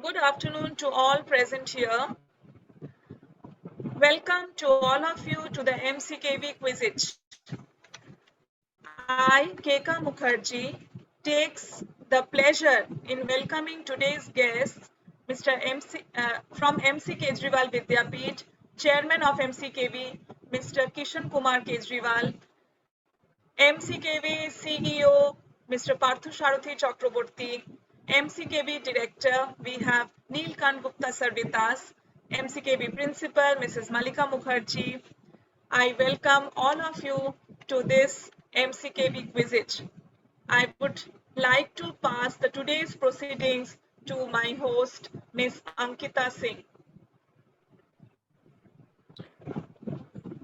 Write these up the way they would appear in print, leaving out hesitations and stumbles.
Good afternoon to all present here. Welcome to all of you to the MCKV Quizit. I, Keka Mukherjee, takes the pleasure in welcoming today's guest, Mr. from MC Kejriwal Vidyapeeth, Chairman of MCKV, Mr. Kishan Kumar Kejriwal, MCKV CEO, Mr. Parthasarathi Chakraborty, MCKV Director, we have Neelkant Gupta sir with us, MCKV Principal, Mrs. Malika Mukherjee. I welcome all of you to this MCKV Quizit. I would like to pass the today's proceedings to my host, Ms. Ankita Singh.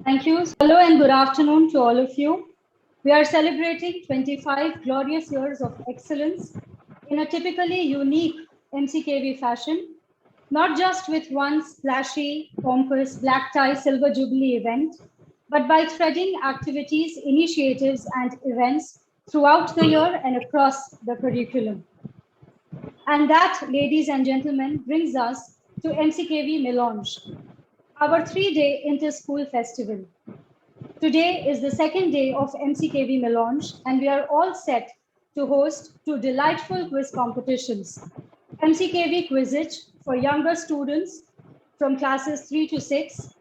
Thank you. Hello and good afternoon to all of you. We are celebrating 25 glorious years of excellence in a typically unique MCKV fashion, not just with one splashy, pompous, black tie silver jubilee event, but by threading activities, initiatives, and events throughout the year and across the curriculum. And that, ladies and gentlemen, brings us to MCKV Melange, our 3-day inter-school festival. Today is the second day of MCKV Melange, and we are all set to host two delightful quiz competitions. MCKV Quizit for younger students from classes 3 to 6,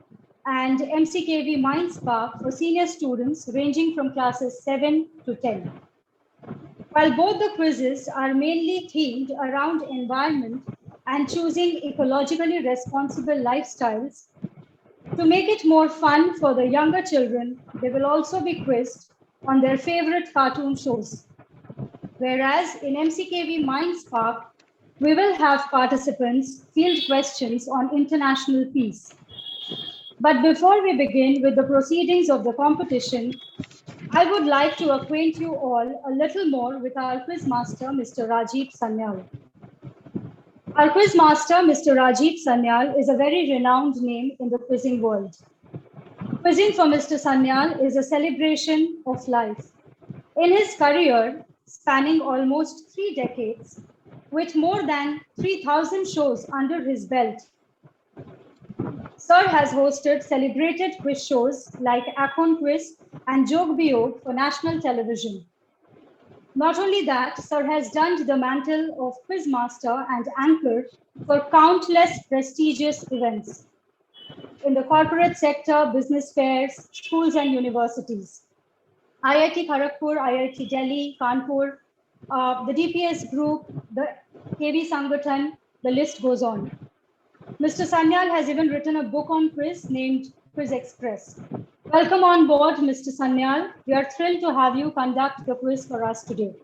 and MCKV Mindspark for senior students ranging from classes 7 to 10. While both the quizzes are mainly themed around environment and choosing ecologically responsible lifestyles, to make it more fun for the younger children, they will also be quizzed on their favorite cartoon shows. Whereas in MCKV Mindspark, we will have participants field questions on international peace. But before we begin with the proceedings of the competition, I would like to acquaint you all a little more with our quiz master, Mr. Rajiv Sanyal. Our quiz master, Mr. Rajiv Sanyal, is a very renowned name in the quizzing world. Quizzing for Mr. Sanyal is a celebration of life. In his career, spanning almost 3 decades, with more than 3,000 shows under his belt, Sir has hosted celebrated quiz shows like Akhon Quiz and Jog Biyog for national television. Not only that, Sir has donned the mantle of quizmaster and anchor for countless prestigious events in the corporate sector, business fairs, schools and universities. IIT Kharagpur, IIT Delhi, Kanpur, the DPS group, the KV Sangathan, the list goes on. Mr. Sanyal has even written a book on quiz named Quiz Express. Welcome on board, Mr. Sanyal. We are thrilled to have you conduct the quiz for us today.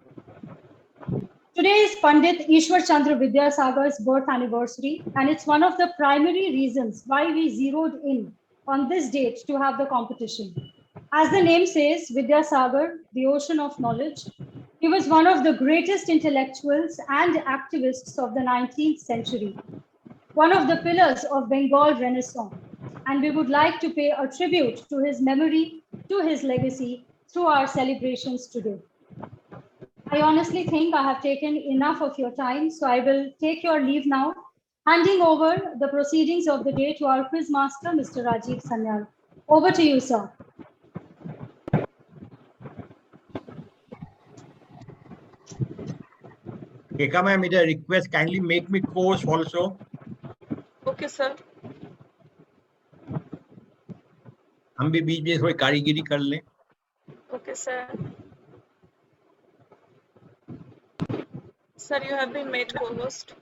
Today is Pandit Ishwar Chandra Vidyasagar's birth anniversary, and it's one of the primary reasons why we zeroed in on this date to have the competition. As the name says, Vidyasagar, the ocean of knowledge, he was one of the greatest intellectuals and activists of the 19th century, one of the pillars of Bengal Renaissance, and we would like to pay a tribute to his memory, to his legacy, through our celebrations today. I honestly think I have taken enough of your time, so I will take your leave now, handing over the proceedings of the day to our quiz master, Mr. Rajiv Sanyal. Over to you, sir. Keka ma'am, it a request, kindly make me co-host also. Okay, sir. हम भी बीच में थोड़ी कारीगिरी कर लें. Okay, sir. Sir, you have been made co-host.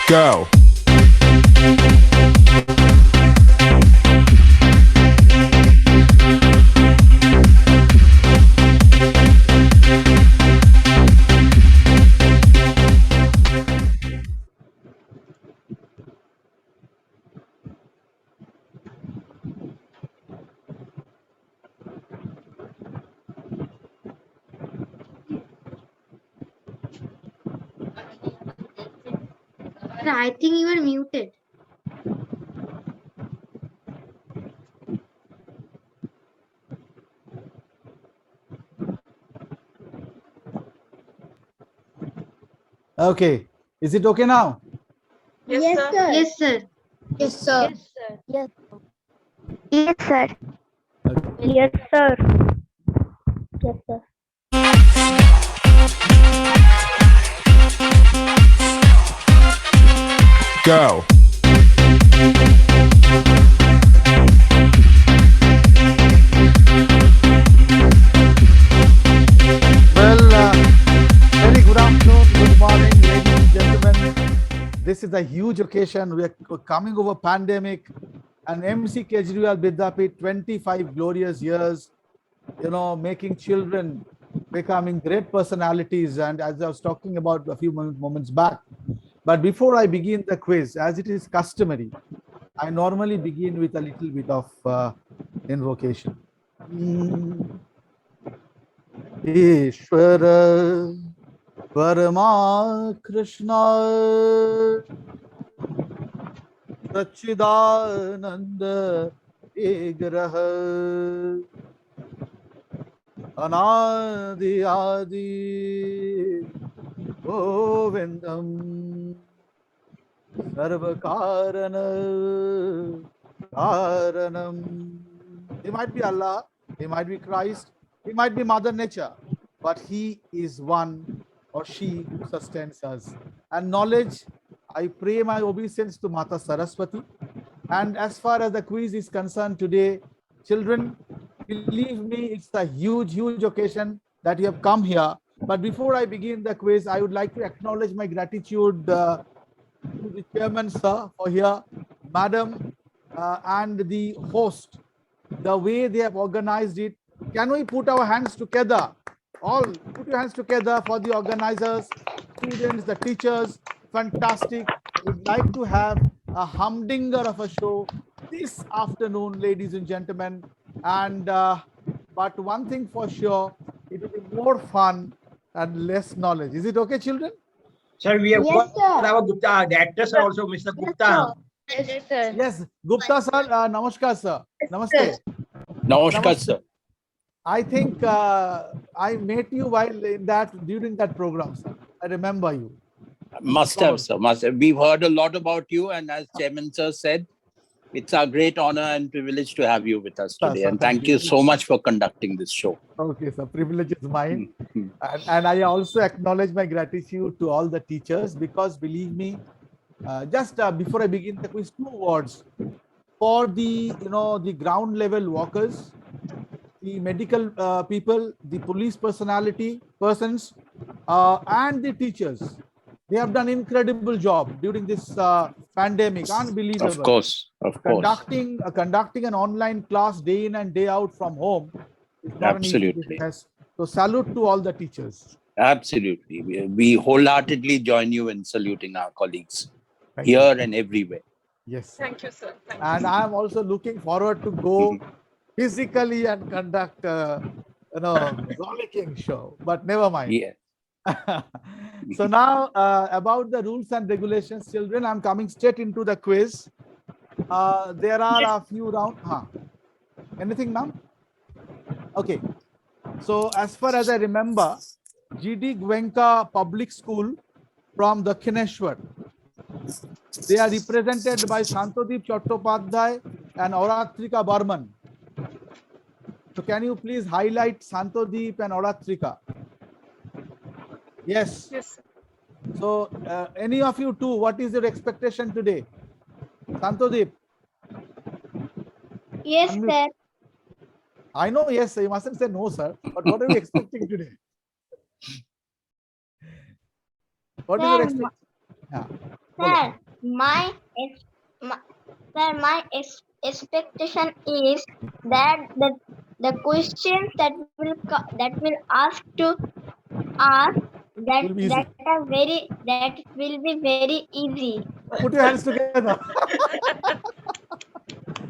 Go. I think you are muted. Okay. Is it okay now? Yes, sir. Yes, sir. Yes, sir. Yes, Yes, sir. Okay. Yes, sir. Yes, sir. Go. Well, very good afternoon, good morning, ladies and gentlemen. This is a huge occasion. We are coming over pandemic and MC Kejriwal Vidyapith, 25 glorious years, making children becoming great personalities. And as I was talking about a few moments back, but before I begin the quiz, as it is customary, I normally begin with a little bit of invocation. Ishvara Parama Krishna Sachidananda Vigraha Anadi Adi Govindam Sarvakarana Karanam. He might be Allah, he might be Christ, he might be Mother Nature, but he is one or she who sustains us. And knowledge, I pray my obeisance to Mata Saraswati. And as far as the quiz is concerned today, children, believe me, it's a huge, huge occasion that you have come here. But before I begin the quiz, I would like to acknowledge my gratitude to the chairman, sir, for here, madam, and the host, the way they have organized it. Can we put our hands together? All put your hands together for the organizers, students, the teachers. Fantastic. We'd like to have a humdinger of a show this afternoon, ladies and gentlemen. And but one thing for sure, it will be more fun and less knowledge. Is it okay, children? Sir, we have Yes, got sir. our Gupta, the actors are also Mr. Gupta. Yes, sir. Yes, Gupta sir, namaskar sir. Namaste. Namaskar, sir. I think I met you while during that program, sir. I remember you. Must have, sir. Must have. We've heard a lot about you, and as Chairman Sir said, it's our great honor and privilege to have you with us Sir, today. sir, And thank thank you. you so much for conducting this show. Okay, sir. Privilege is mine. Mhm. And I also acknowledge my gratitude to all the teachers because believe me, just before I begin the quiz, 2 words for the the ground level workers, the medical people, the police persons, and the teachers. They have done incredible job during this pandemic. Unbelievable. Of course. Conducting an online class day in and day out from home is not an easy Absolutely. business. So salute to all the teachers. Absolutely. We wholeheartedly join you in saluting our colleagues Thank you. here and everywhere. Yes. Thank you, sir. Thank you. And I am also looking forward to go physically and conduct rollicking show. But never mind. Yeah. So now about the rules and regulations, children, I'm coming straight into the quiz. There are a few rounds. Anything, ma'am? Okay. So as far as I remember, GD Gwenka Public School from Dakshineshwar. They are represented by Santodip Chattopadhyay and Auratrika Barman. So can you please highlight Santodip and Auratrika? Yes. Yes, sir. So any of you two, what is your expectation today? Santodip? Yes, Unmute. sir. I know, yes, you mustn't say no, sir. But what are you expecting today? What is your Sir, expectation? Yeah. Sir, my expectation is that the questions that will ask that Will be easy. that will be very easy. Put your hands together.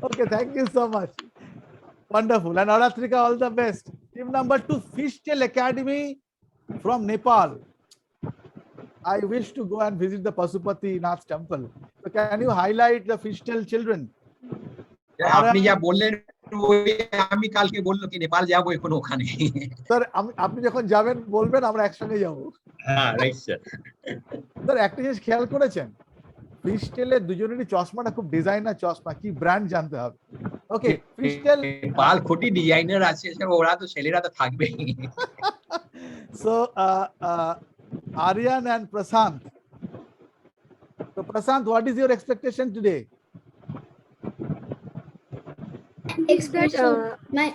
Okay, thank you so much. Wonderful. And Auratrika, all the best. Team number 2, Fishtail Academy from Nepal. I wish to go and visit the Pasupati Nath temple. So can you highlight the Fishtail children? आपने क्या बोल रहे हैं ওই আমি কালকে বললো কি নেপাল যাবো এখন ওখানে। স্যার আপনি যখন যাবেন বলবেন, আমরা একসঙ্গে যাব। হ্যাঁ রাইট স্যার। স্যার একটা জিনিস খেয়াল করেছেন, ফিশটেলের দুজনেরই চশমাটা খুব ডিজাইনার চশমা, কি ব্র্যান্ড জানতে হবে। ওকে, ফিশটেল নেপাল কোটি ডিজাইনার আছে স্যার, ওরা তো ছেলেরা তো থাকবেই। So, Aryan and Prasant. So, Prasant, what is your expectation today? My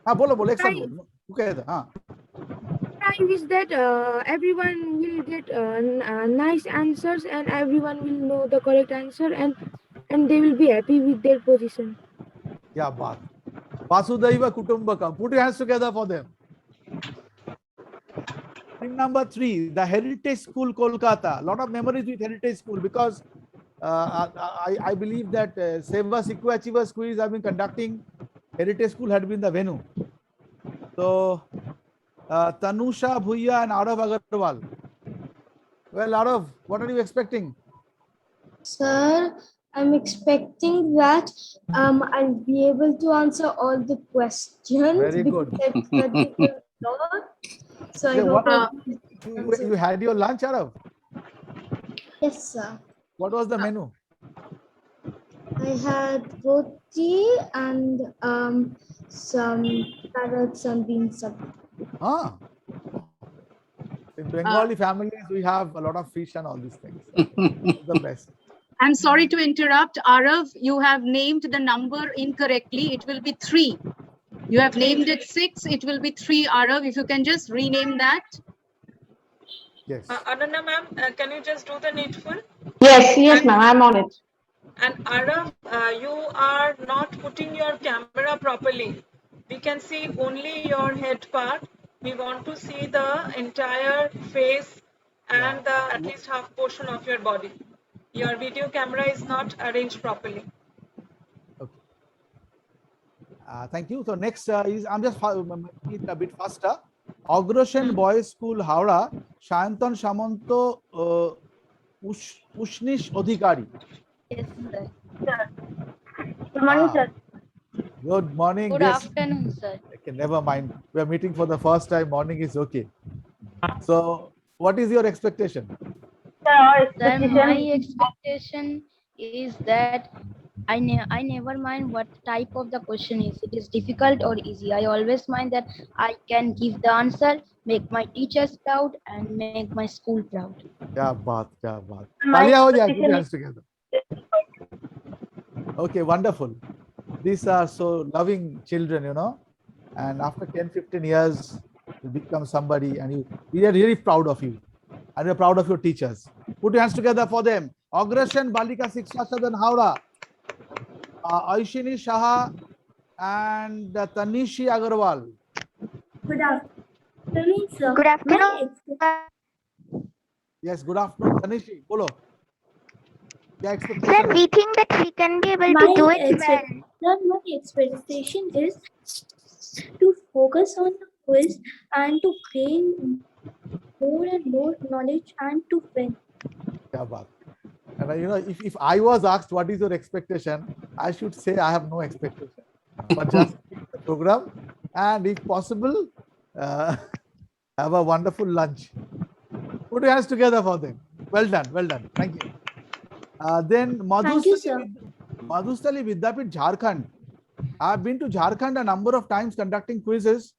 हाँ बोलो बोलो एक साथ बोलो, तू कह दे, हाँ I wish that everyone will get nice answers and everyone will know the correct answer and they will be happy with their position. क्या बात, Vasudhaiva Kutumbakam, put your hands together for them. Thing number 3, the Heritage School Kolkata. A lot of memories with Heritage School because I believe that Seva Sikhu Achievers Quiz have been conducting. Heritage School had been the venue. So, Tanusha Bhuya and Arav Agarwal. Well, Arav, what are you expecting? Sir, I'm expecting that I'll be able to answer all the questions. Very good. because I've studied a lot. So I Okay, hope You had your lunch, Arav? yes, sir. What was the menu? I had roti and some carrots and beans. Ah. In Bengali families, we have a lot of fish and all these things. The best. I'm sorry to interrupt. Arav, you have named the number incorrectly. It will be 3. You have named it 6. It will be 3, Arav. If you can just rename that. Yes. Ananya ma'am, can you just do the needful? Yes, ma'am. I'm on it. And Arav, you are not putting your camera properly. We can see only your head part. We want to see the entire face and the at least half portion of your body. Your video camera is not arranged properly. Okay. Thank you. So next is, I'm just a bit faster. Agroshen Boys School, Howrah, Shayantan Shamanto Ushnish Odhikari. Yes, sir. Good morning, sir. Good morning. Good Yes. afternoon, sir. Okay, never mind. We are meeting for the first time. Morning is okay. So, what is your expectation? Sir, my expectation is that I never mind what type of the question is. It is difficult or easy. I always mind that I can give the answer, make my teachers proud, and make my school proud. क्या बात, क्या बात. तालियां हो जाए, put your hands together. Okay, wonderful. These are so loving children, you know, and after 10-15 years, you become somebody, and we are really proud of you, and we are proud of your teachers. Put your hands together for them. Agroshen Balika Shiksha Sadan Howrah, Aishini Shaha and Tanishi Agarwal. Good afternoon, sir. Good afternoon. Yes, good afternoon, Tanishi. Bolo. क्या Sir, expectation? we think that we can be able to do it well. My expectation is to focus on the quiz and to gain more and more knowledge and to win. क्या बात. And you know, if I was asked what is your expectation, I should say I have no expectation, but just the program and if possible, have a wonderful lunch. Put your hands together for them. Well done, well done. Thank you. Then Madhustali Vidyapit, Jharkhand. I have been to Jharkhand a number of times conducting quizzes.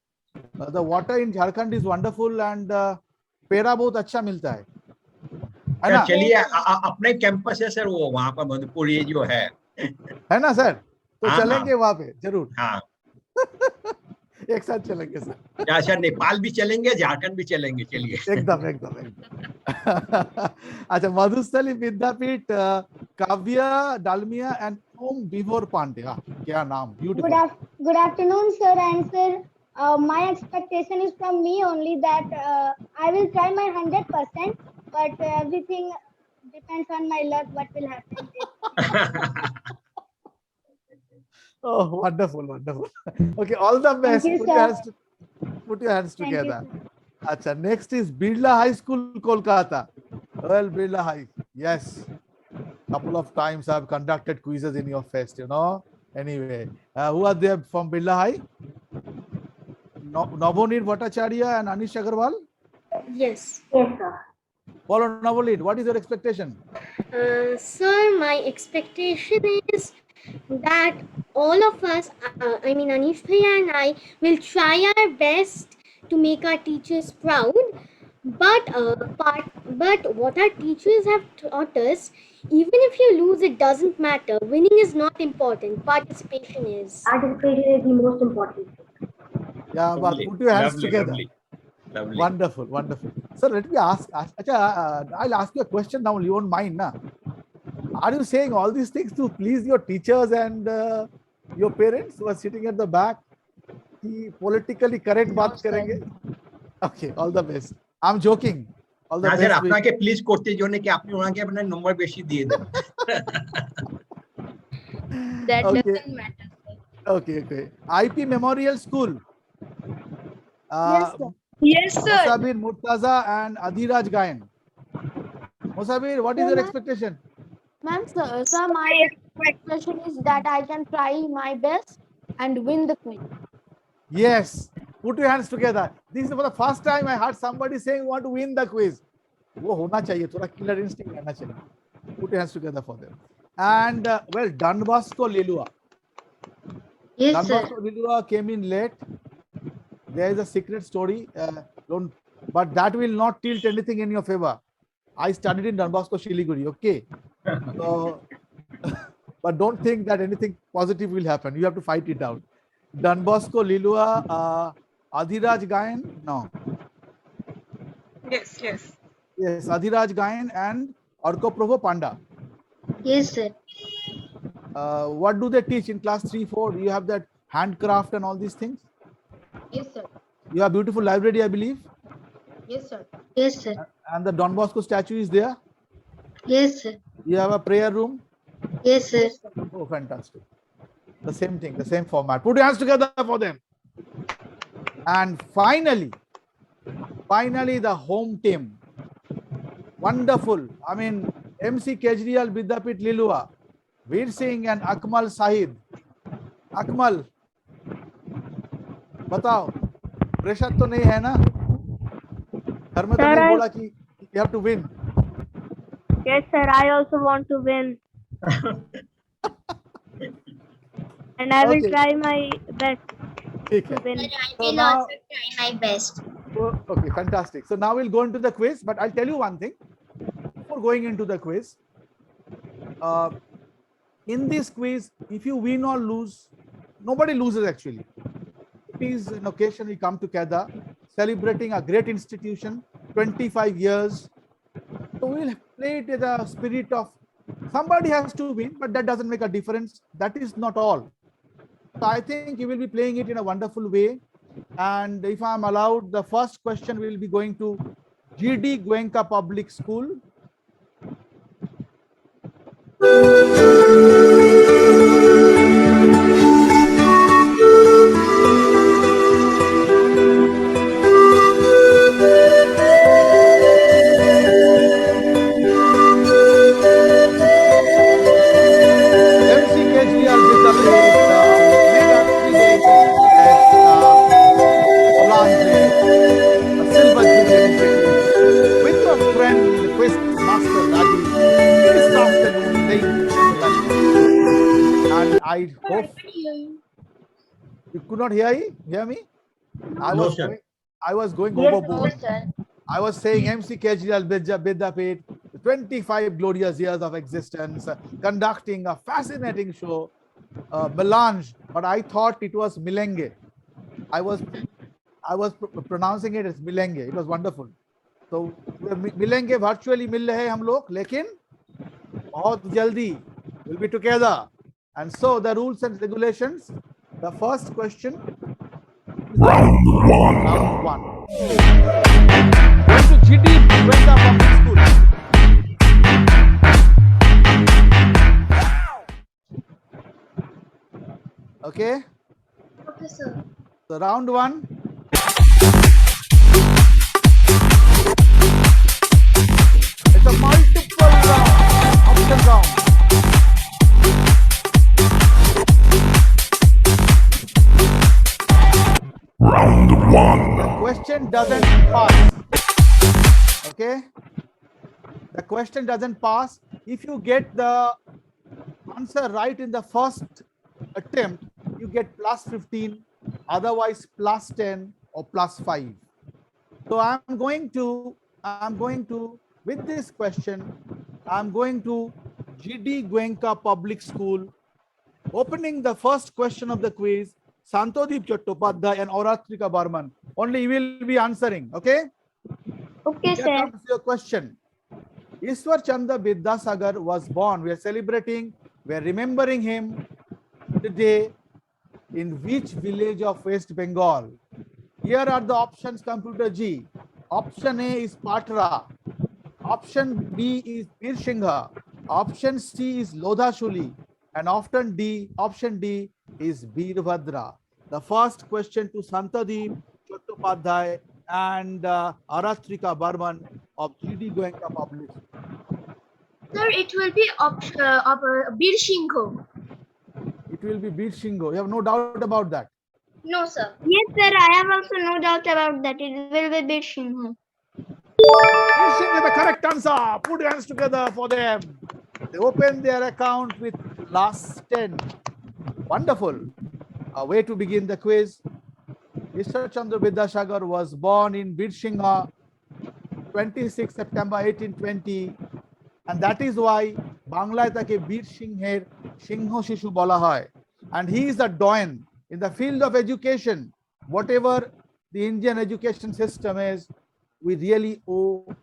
The water in Jharkhand is wonderful and पेड़ा बहुत अच्छा मिलता है ना? चलिए अपने campus है sir, वो वहाँ पर मधुपुर ये जो है ना सर, तो हाँ, चलेंगे वहाँ पे जरूर. हाँ एक साथ चलेंगे सर. क्या सर, नेपाल भी चलेंगे, झारखंड भी चलेंगे, चलिए. एकदम एकदम एकदम. अच्छा, मधुस्थली विद्यापीठ, काव्या डालमिया एंड ओम विभोर पांडे. क्या नाम, beautiful. Good afternoon, sir. And sir, my expectation is from me only that I will try my 100%, but everything depends on my luck. What will happen? Oh, wonderful, wonderful. Okay, all the best. you, Put sir. your hands put your hands Thank you, together. Acha, next is Birla High School, Kolkata. Well, Birla High, yes. Couple of times I've conducted quizzes in your fest, you know. Anyway, who are there from Birla High? Navonir Bhattacharya and Anish Agarwal. Yes. Yes, sir. Follow Navonir. What is your expectation? Sir, my expectation is that all of us, I mean Anish Bhaiya and I, will try our best to make our teachers proud. But what our teachers have taught us, even if you lose, it doesn't matter. Winning is not important. Participation is. Participation is the most important. Yeah, but Lovely, put your hands lovely, together. lovely. Wonderful, wonderful. So let me ask. I'll ask you a question now. You won't mind, na? Are you saying all these things to please your teachers and your parents who are sitting at the back? कि politically correct बात करेंगे? Okay, all the best. I'm joking. All the না sir best. আপনাকে please করতে জন্য কি আপনি ওনাকে আপনার নম্বর বেশি দিয়ে দেন That Okay. doesn't matter. Okay. IP Memorial School. Yes, sir. Yes, sir. Musabir Murtaza and Adhiraj Gayan. Musabir, what is Sir, your ma'am. expectation? Ma'am, sir, my expectation is that I can try my best and win the quiz. Yes. Put your hands together. This is for the first time I heard somebody saying want to win the quiz. वो होना चाहिए, थोड़ा killer instinct रहना चाहिए. Put your hands together for them. And well, Don Bosco Lilua. Yes, Don sir. Bosco Lilua came in late. There is a secret story. But that will not tilt anything in your favor. I studied in Don Bosco Shiliguri. Okay. So, but don't think that anything positive will happen. You have to fight it out. Don Bosco Lilua, Adhiraj Gayan. No. Yes, yes. Yes, Adhiraj Gayan and Arko Prabhu Panda. Yes, sir. What do they teach in class 3, 4? You have that handcraft and all these things? Yes, sir. You have a beautiful library, I believe. Yes, sir. Yes, sir. And the Don Bosco statue is there. Yes, sir. You have a prayer room. Yes, sir. Oh, fantastic. The same thing, the same format. Put your hands together for them. And finally, the home team. Wonderful. I mean, MC Kejriwal Vidyapit Lilua, Veer Singh and Akmal Sahid. Akmal, बताओ pressure तो नहीं है ना घर में तो नहीं बोला कि you have to win. Yes, sir. I also want to win. And I will Okay. try my best ठीक to है. win. I So will now- also try my best. Okay, fantastic. So now we'll go into the quiz, but I'll tell you one thing. Before going into the quiz, in this quiz, if you win or lose, nobody loses actually. It is an occasion we come together, celebrating a great institution, 25 years. So we'll play it with a spirit of somebody has to win, but that doesn't make a difference. That is not all. So I think you will be playing it in a wonderful way. And if I'm allowed, the first question will be going to GD Goenka Public School. MC Kejriwal with the mega debate at Solange, a silver jubilee with your friend, the quiz master Rajesh, this afternoon playing and I hope you could not hear me. No, sir. I was going Yes, overboard. No, sir. I was saying MC Kejriwal Vidyapit, 25 glorious years of existence, conducting a fascinating show, melange, but I thought it was Milenge. I was pronouncing it as Milenge. It was wonderful. So Milenge virtually मिल रहे हैं हम लोग, लेकिन बहुत जल्दी we'll be together. And so the rules and regulations. The first question is round one. Going to GD Goenka Public School. Okay. Okay, sir. So round one. It's a multiple round, option round. question doesn't pass. Okay? The question doesn't pass. If you get the answer right in the first attempt, you get plus 15, otherwise plus 10 or plus 5. So I'm going to, with this question, I'm going to GD Goenka Public School, opening the first question of the quiz, Santodeep Chattopadhyay and Auratrika Barman. Only you will be answering, okay? Okay, Here sir. comes your question. Ishwar Chandra Vidyasagar was born. We are celebrating, we are remembering him today in which village of West Bengal? Here are the options, Computer G. Option A is Patra. Option B is Birshingha. Option C is Lodhashuli. And option D is Birbhadra. The first question to Santodeep Chattopadhyay and Aratrika Barman of GD Goenka Public. Sir, it will be Birshingho. It will be Birshingho. You have no doubt about that. No, sir. Yes, sir. I have also no doubt about that. It will be Birshingho. Birshingho is the correct answer. Put your hands together for them. They open their account with plus 10. Wonderful. A way to begin the quiz. Ishwar Chandra Vidyasagar was born in Birshingha, 26 September 1820, and that is why Banglaয় তাকে বীর সিংহের সিংহ শিশু বলা হয়. And he is a doyen in the field of education. Whatever the Indian education system is, we really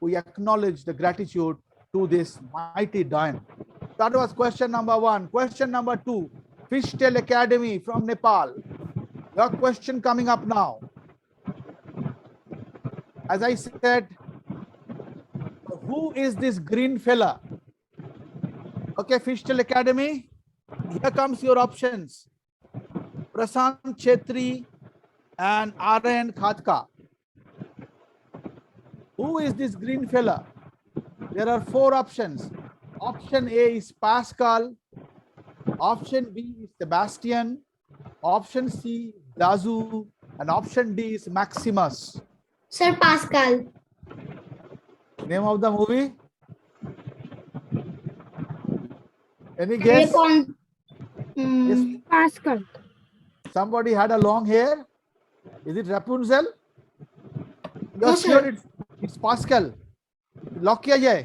we acknowledge the gratitude to this mighty doyen. That was question number 1. Question number 2, Fishtail Academy from Nepal. Your question coming up now. As I said, who is this green fella? Okay, Fishtail Academy. Here comes your options. Prasant Chetri and R.N. Khatka. Who is this green fella? There are 4 options. Option A is Pascal. Option B is Sebastian. Option C, Dazu. And option D is Maximus. Sir, Pascal. Name of the movie? Any guess? Yes. Pascal. Somebody had a long hair. Is it Rapunzel? No, You're sir. sure it's Pascal. Lock kiya jaye.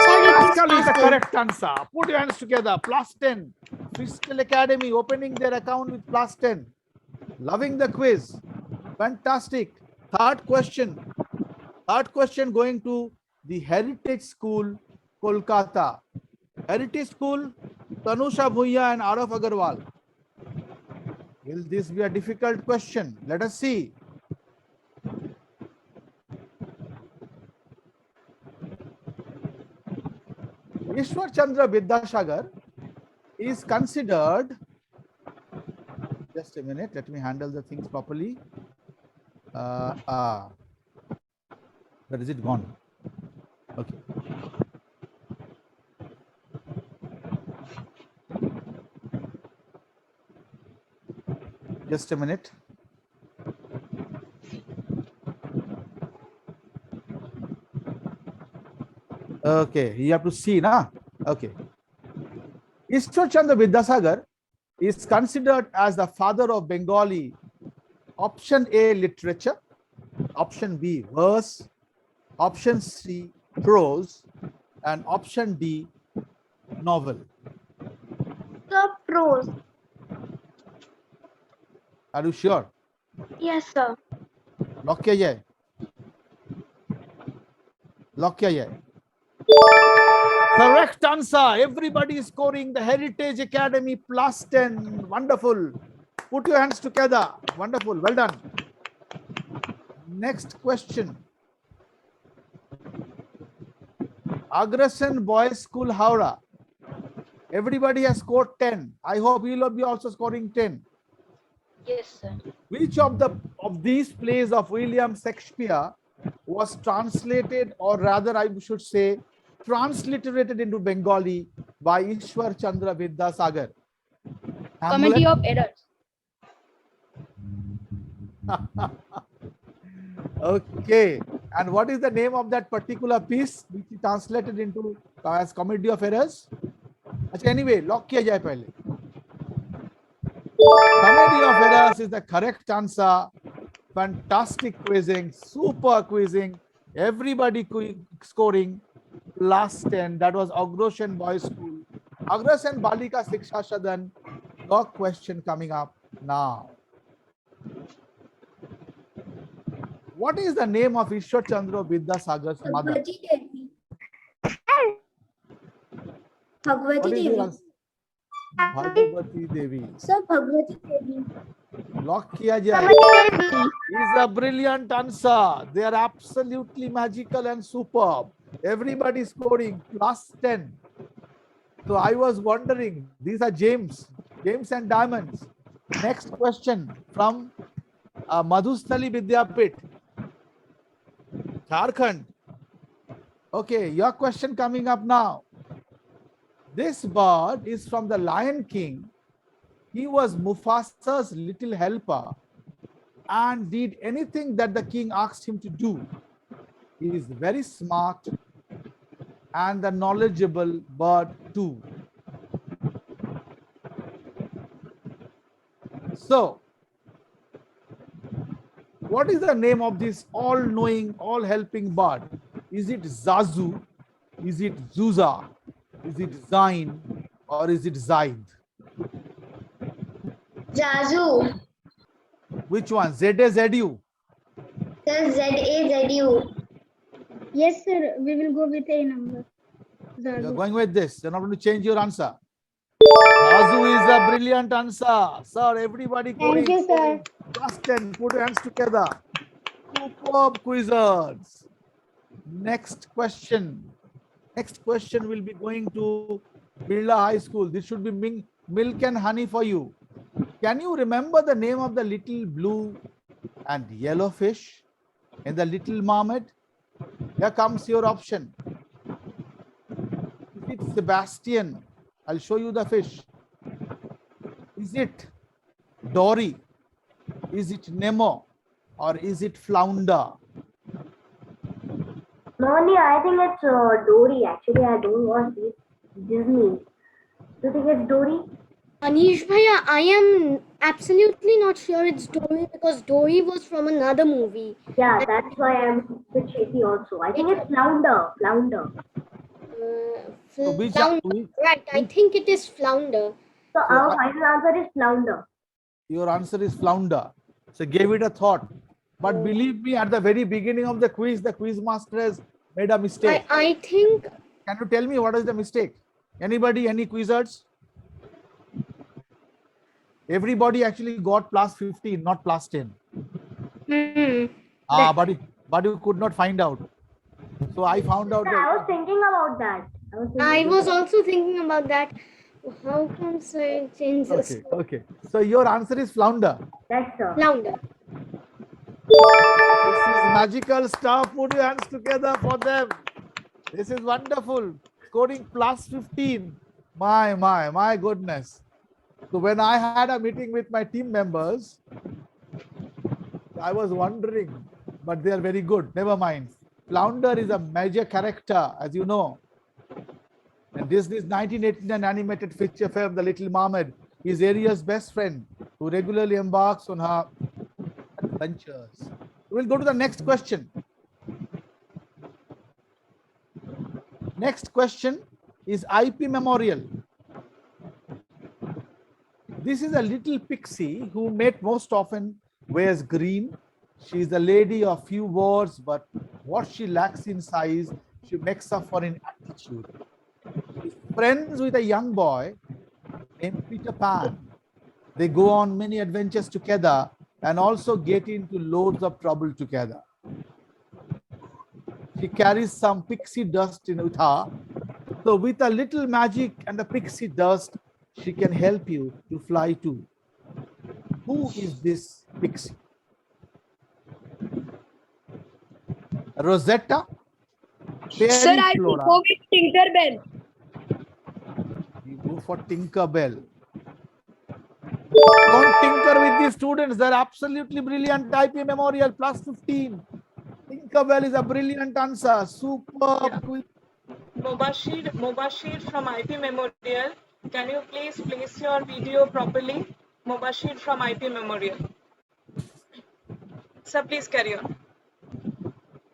Sir, it is Pascal is the Pascal. correct answer. Put your hands together. Plus 10. Fishtail Academy opening their account with plus 10. Loving the quiz. Fantastic. Third question. Third question going to the Heritage School, Kolkata. Heritage School, Tanusha Bhuiya and Arav Agarwal. Will this be a difficult question? Let us see. Ishwar Chandra Vidyasagar is considered, just a minute, let me handle the things properly. Where is it gone? Okay. Just a minute. Okay, you have to see now. Okay. Ishwar Chandra Vidyasagar is considered as the father of Bengali. Option A, literature. Option B, verse. Option C, prose. And option D, novel. Sir, prose. Are you sure? Yes, sir. Lock किया जाए. Lock किया जाए. Correct answer. Everybody is scoring the Heritage Academy plus 10. Wonderful. Put your hands together. Wonderful. Well done. Next question. Agrasan Boys School, Howrah. Everybody has scored 10. I hope you will be also scoring 10. Yes, sir. Which of these plays of William Shakespeare was translated, or rather I should say transliterated into Bengali by Ishwar Chandra Vidyasagar? Comedy of Errors. Okay. And what is the name of that particular piece which is translated into as Comedy of Errors? अच्छा, anyway, lock किया जाए पहले. Comedy of Errors is the correct answer. Fantastic quizzing, super quizzing. Everybody scoring +10. That was Agroshan Boys School. Agroshan Balika Shiksha Sadan. Your question coming up now. What is the name of Ishwar Chandra Vidyasagar's mother? Bhagwati Devi. What Bhagwati is Devi. your answer? Bhagwati Devi. Sir, Bhagwati Devi. Lock kiya jaye. Is a brilliant answer. They are absolutely magical and superb. Everybody scoring +10. So I was wondering, these are James and Diamonds. Next question from Madhustali Vidyapit, Jharkhand. Okay, your question coming up now. This bird is from the Lion King. He was Mufasa's little helper and did anything that the king asked him to do. He is very smart and the knowledgeable bird too. So, what is the name of this all-knowing, all-helping bird? Is it Zazu? Is it Zuza? Is it Zain? Or is it Zaid? Zazu. Which one? Z-A-Z-U? Sir, Z-A-Z-U. Yes, sir. We will go with a number. You're Zazu. going with this. You're not going to change your answer. Zazu is a brilliant answer. Sir, everybody Thank you, sir. +10. Put your hands together. Superb quizzers. Next question. Next question will be going to Birla High School. This should be milk and honey for you. Can you remember the name of the little blue and yellow fish in the Little Mermaid? Here comes your option. Is it Sebastian? I'll show you the fish. Is it Dory? Is it Nemo? Or is it Flounder? Moni, I think it's Dory. Actually, I don't watch Disney. Do you think it's Dory? Anish Bhaiya, I am absolutely not sure it's Dory because Dory was from another movie. Yeah, that's why I'm a bit shaky also. I think it's Flounder. Flounder. So which- Flounder. Right, I think it is Flounder. So our final answer is Flounder. Your answer is Flounder. So give it a thought. But believe me, at the very beginning of the quiz master has made a mistake. I think Can you tell me what is the mistake? Anybody, any quizzers? Everybody actually got +15, not +10. But you could not find out. So I found out. I was thinking about that. I was also thinking about that. How come I change this? Okay. So your answer is Flounder. That's Flounder. This is magical stuff. Put your hands together for them. This is wonderful. Scoring +15. My goodness. So when I had a meeting with my team members, I was wondering, but they are very good. Never mind. Flounder is a major character, as you know. And Disney's 1989 animated feature film, The Little Mermaid, is Ariel's best friend who regularly embarks on her adventures. We'll go to the next question. Next question is IP Memorial. This is a little pixie who mate most often wears green. She is a lady of few words, but what she lacks in size, she makes up for in attitude. She's friends with a young boy named Peter Pan. They go on many adventures together and also get into loads of trouble together. She carries some pixie dust with her. So with a little magic and the pixie dust, she can help you to fly too. Who is this pixie? Rosetta? Sir, I will go with Tinkerbell. You go for Tinkerbell. Don't tinker with these students. They're absolutely brilliant. IP Memorial plus 15. Tinkerbell is a brilliant answer. Superb quiz. Mobashir from IP Memorial. Can you please place your video properly? Mobashir from IP Memorial. Sir, please carry on.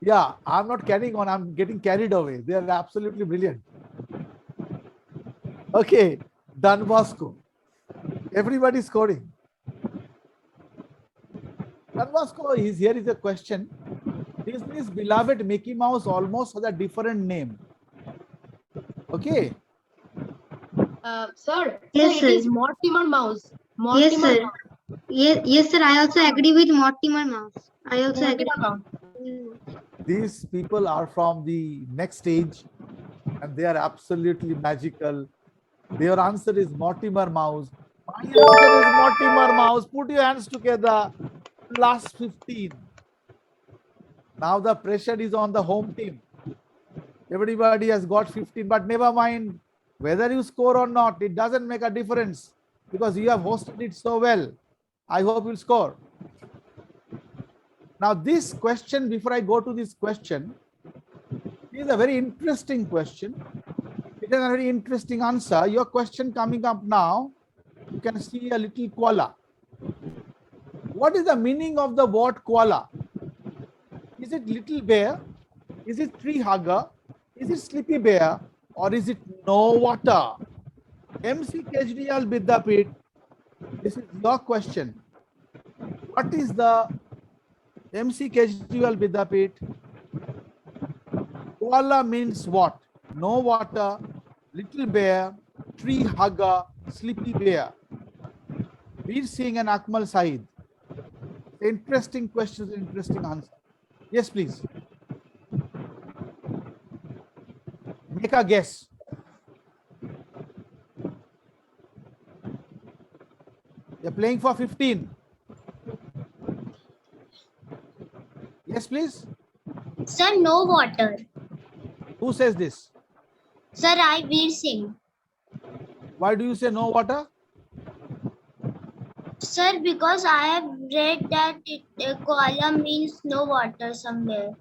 Yeah, I'm not carrying on. I'm getting carried away. They are absolutely brilliant. Okay, Don Bosco. Everybody scoring. Don Bosco is here is a question. Disney's beloved Mickey Mouse almost has a different name. Okay. Sir, Yes, so it is sir. Mortimer Mouse. Yes, Mortimer sir. Yes, sir. I also agree with Mortimer Mouse. I also agree. Mortimer Mouse. These people are from the next stage and they are absolutely magical. Their answer is Mortimer Mouse. My answer is Mortimer Mouse. Put your hands together. Plus 15. Now the pressure is on the home team. Everybody has got 15, but never mind whether you score or not. It doesn't make a difference because you have hosted it so well. I hope you'll score. Now this question, before I go to this question, is a very interesting question. It is a very interesting answer. Your question coming up now, you can see a little koala. What is the meaning of the word koala? Is it little bear? Is it tree hugger? Is it sleepy bear? Or is it no water? MC Kejriwal Vidyapith, this is your question. What is the MC Kejriwal Vidyapith? Koala means what? No water, little bear, tree hugger, sleepy bear. Veer Singh and Akmal Saeed. Interesting questions, interesting answer. Yes, please. Make a guess. You're playing for 15. Yes, please. Sir, no water. Who says this? Sir, I will sing. Why do you say no water? Sir, because I have read that koala means no water somewhere.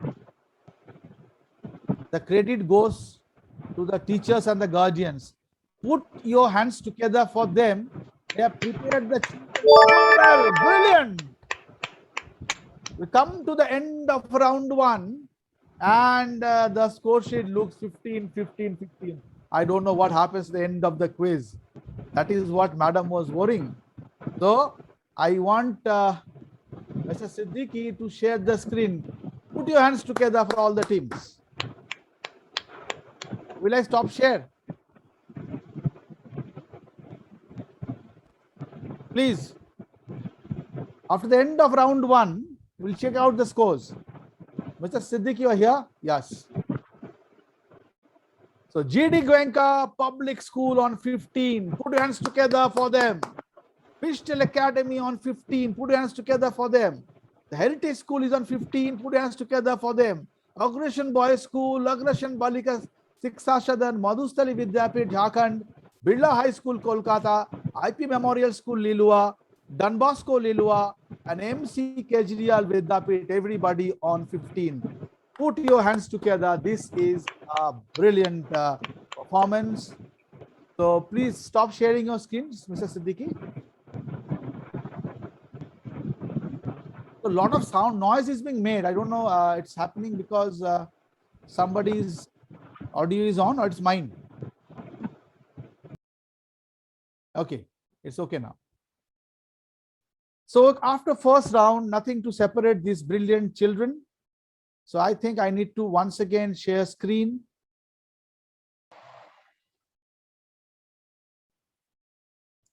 The credit goes to the teachers and the guardians. Put your hands together for them. They have prepared the children so well. Brilliant. We come to the end of round 1 and the score sheet looks 15, 15, 15. I don't know what happens at the end of the quiz. That is what madam was worrying. So I want Mr. Siddiqui to share the screen. Put your hands together for all the teams. Will I stop share? Please. After the end of round 1, we'll check out the scores. Mr. Siddiqui, you are here? Yes. So GD Goenka Public School on 15. Put your hands together for them. Fishtail Academy on 15. Put your hands together for them. The Heritage School is on 15. Put your hands together for them. Aggression Boys School, Aggression Balika Shiksha Sadan, Madhustali Vidyapith Jharkhand, Birla High School Kolkata, IP Memorial School Lilua, Don Bosco Lilua, and MC Kejriwal Vidyapith. Everybody on 15. Put your hands together. This is a brilliant performance. So please stop sharing your screens, Mr. Siddiqui. A lot of sound noise is being made. I don't know. It's happening because somebody's audio is on or it's mine. Okay, it's okay now. So after first round, nothing to separate these brilliant children. So I think I need to once again share screen.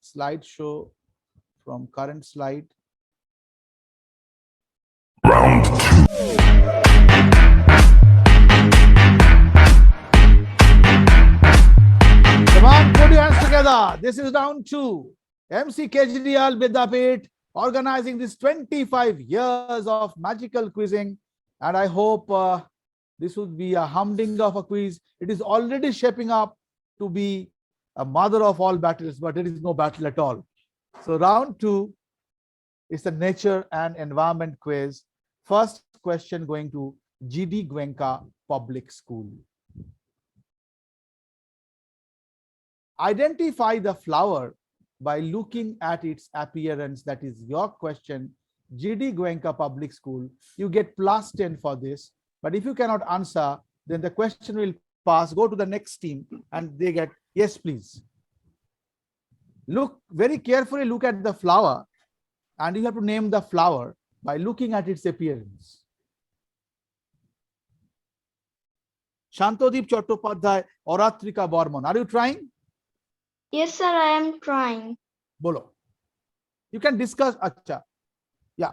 Slideshow from current slide. Round 2. Come on, put your hands together. This is round 2. MC Kejriwal Vidyapith organizing this 25 years of magical quizzing. And I hope this would be a humdinger of a quiz. It is already shaping up to be a mother of all battles, but it is no battle at all. So round 2 is the nature and environment quiz. First question going to GD Gwenka Public School. Identify the flower by looking at its appearance. That is your question. GD Gwenka Public School. You get +10 for this. But if you cannot answer, then the question will pass. Go to the next team and they get, yes, please. Look very carefully, look at the flower, and you have to name the flower by looking at its appearance. Shantodip Chattopadhyay, Oratrika Bormon. Are you trying? Yes, sir, I am trying. Bolo. You can discuss. Acha. Yeah.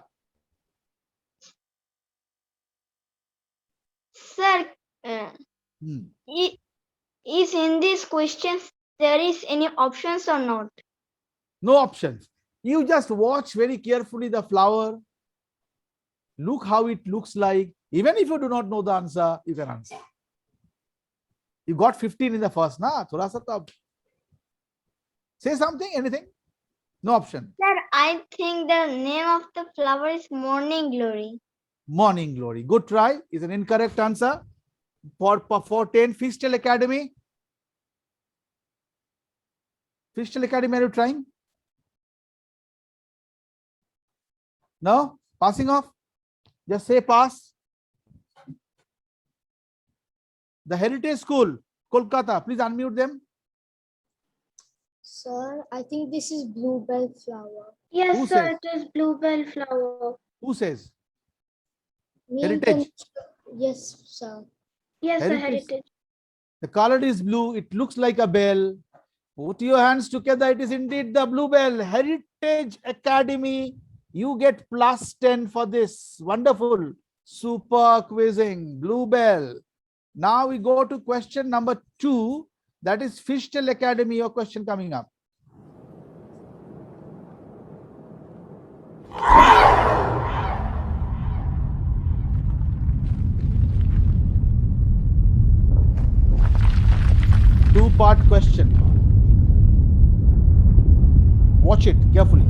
Sir, is in this question there is any options or not? No options. You just watch very carefully the flower. Look how it looks like. Even if you do not know the answer, you can answer. You got 15 in the first, na? Thoda sa to. Say something, anything? No option. Sir, I think the name of the flower is Morning Glory. Morning Glory. Good try. Is an incorrect answer. For 10, Fishtail Academy. Fishtail Academy, are you trying? No? Passing off? Just say pass. The Heritage School, Kolkata. Please unmute them. Sir, I think this is bluebell flower. Yes, Who sir, says? it is bluebell flower. Who says? Neil Heritage. Yes, sir. Yes, sir, Heritage. heritage. The color is blue. It looks like a bell. Put your hands together. It is indeed the bluebell. Heritage Academy. You get +10 for this. Wonderful. Super quizzing. Bluebell. Now we go to question number 2. That is Fishtail Academy. Your question coming up. Two-part question. Watch it carefully.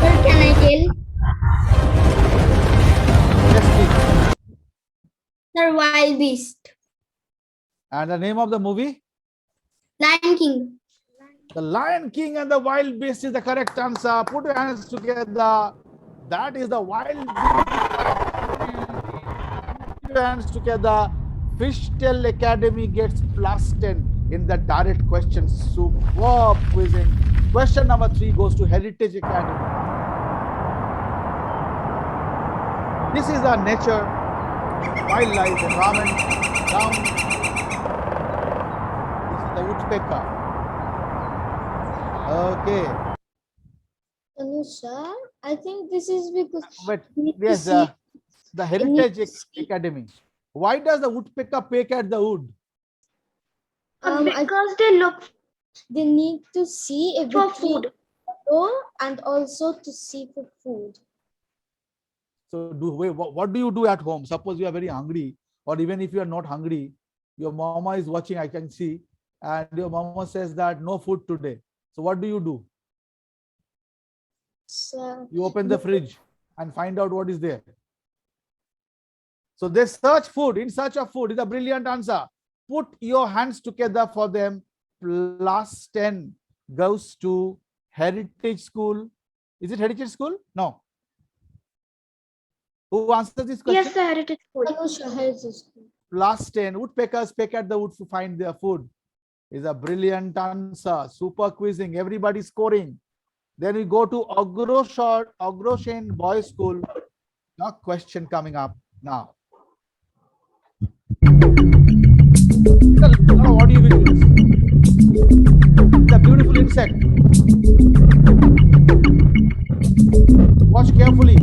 Sir, can I tell? Yes, please. Sir, Wild Beast. And the name of the movie? Lion King. The Lion King and the Wild Beast is the correct answer. Put your hands together. That is the Wild Beast. Put your hands together. Fishtail Academy gets +10 in the direct question. Superb quizzing. Question number 3 goes to Heritage Academy. This is our nature, wildlife, environment. Now, this is the woodpecker. Okay. Anu, sir, I think this is because But we need to yes, see- the Heritage Academy. Why does the woodpecker peck at the wood? Because they look they need to see if for the tree food. grow and also to see for food. So what do you do at home? Suppose you are very hungry, or even if you are not hungry, your mama is watching, I can see, and your mama says that no food today. So what do you do? So You open the fridge and find out what is there. So they search food. In search of food is a brilliant answer. Put your hands together for them. +10 goes to Heritage School. Is it Heritage School? No. Who answers this question? Yes, sir, heritage food. Anu, sir, heritage school. +10. Woodpeckers peck at the wood to find their food. Is a brilliant answer. Super quizzing. Everybody scoring. Then we go to Agroshen Boys School. Now question coming up now. lot of audio visuals. It's a beautiful insect. Watch carefully.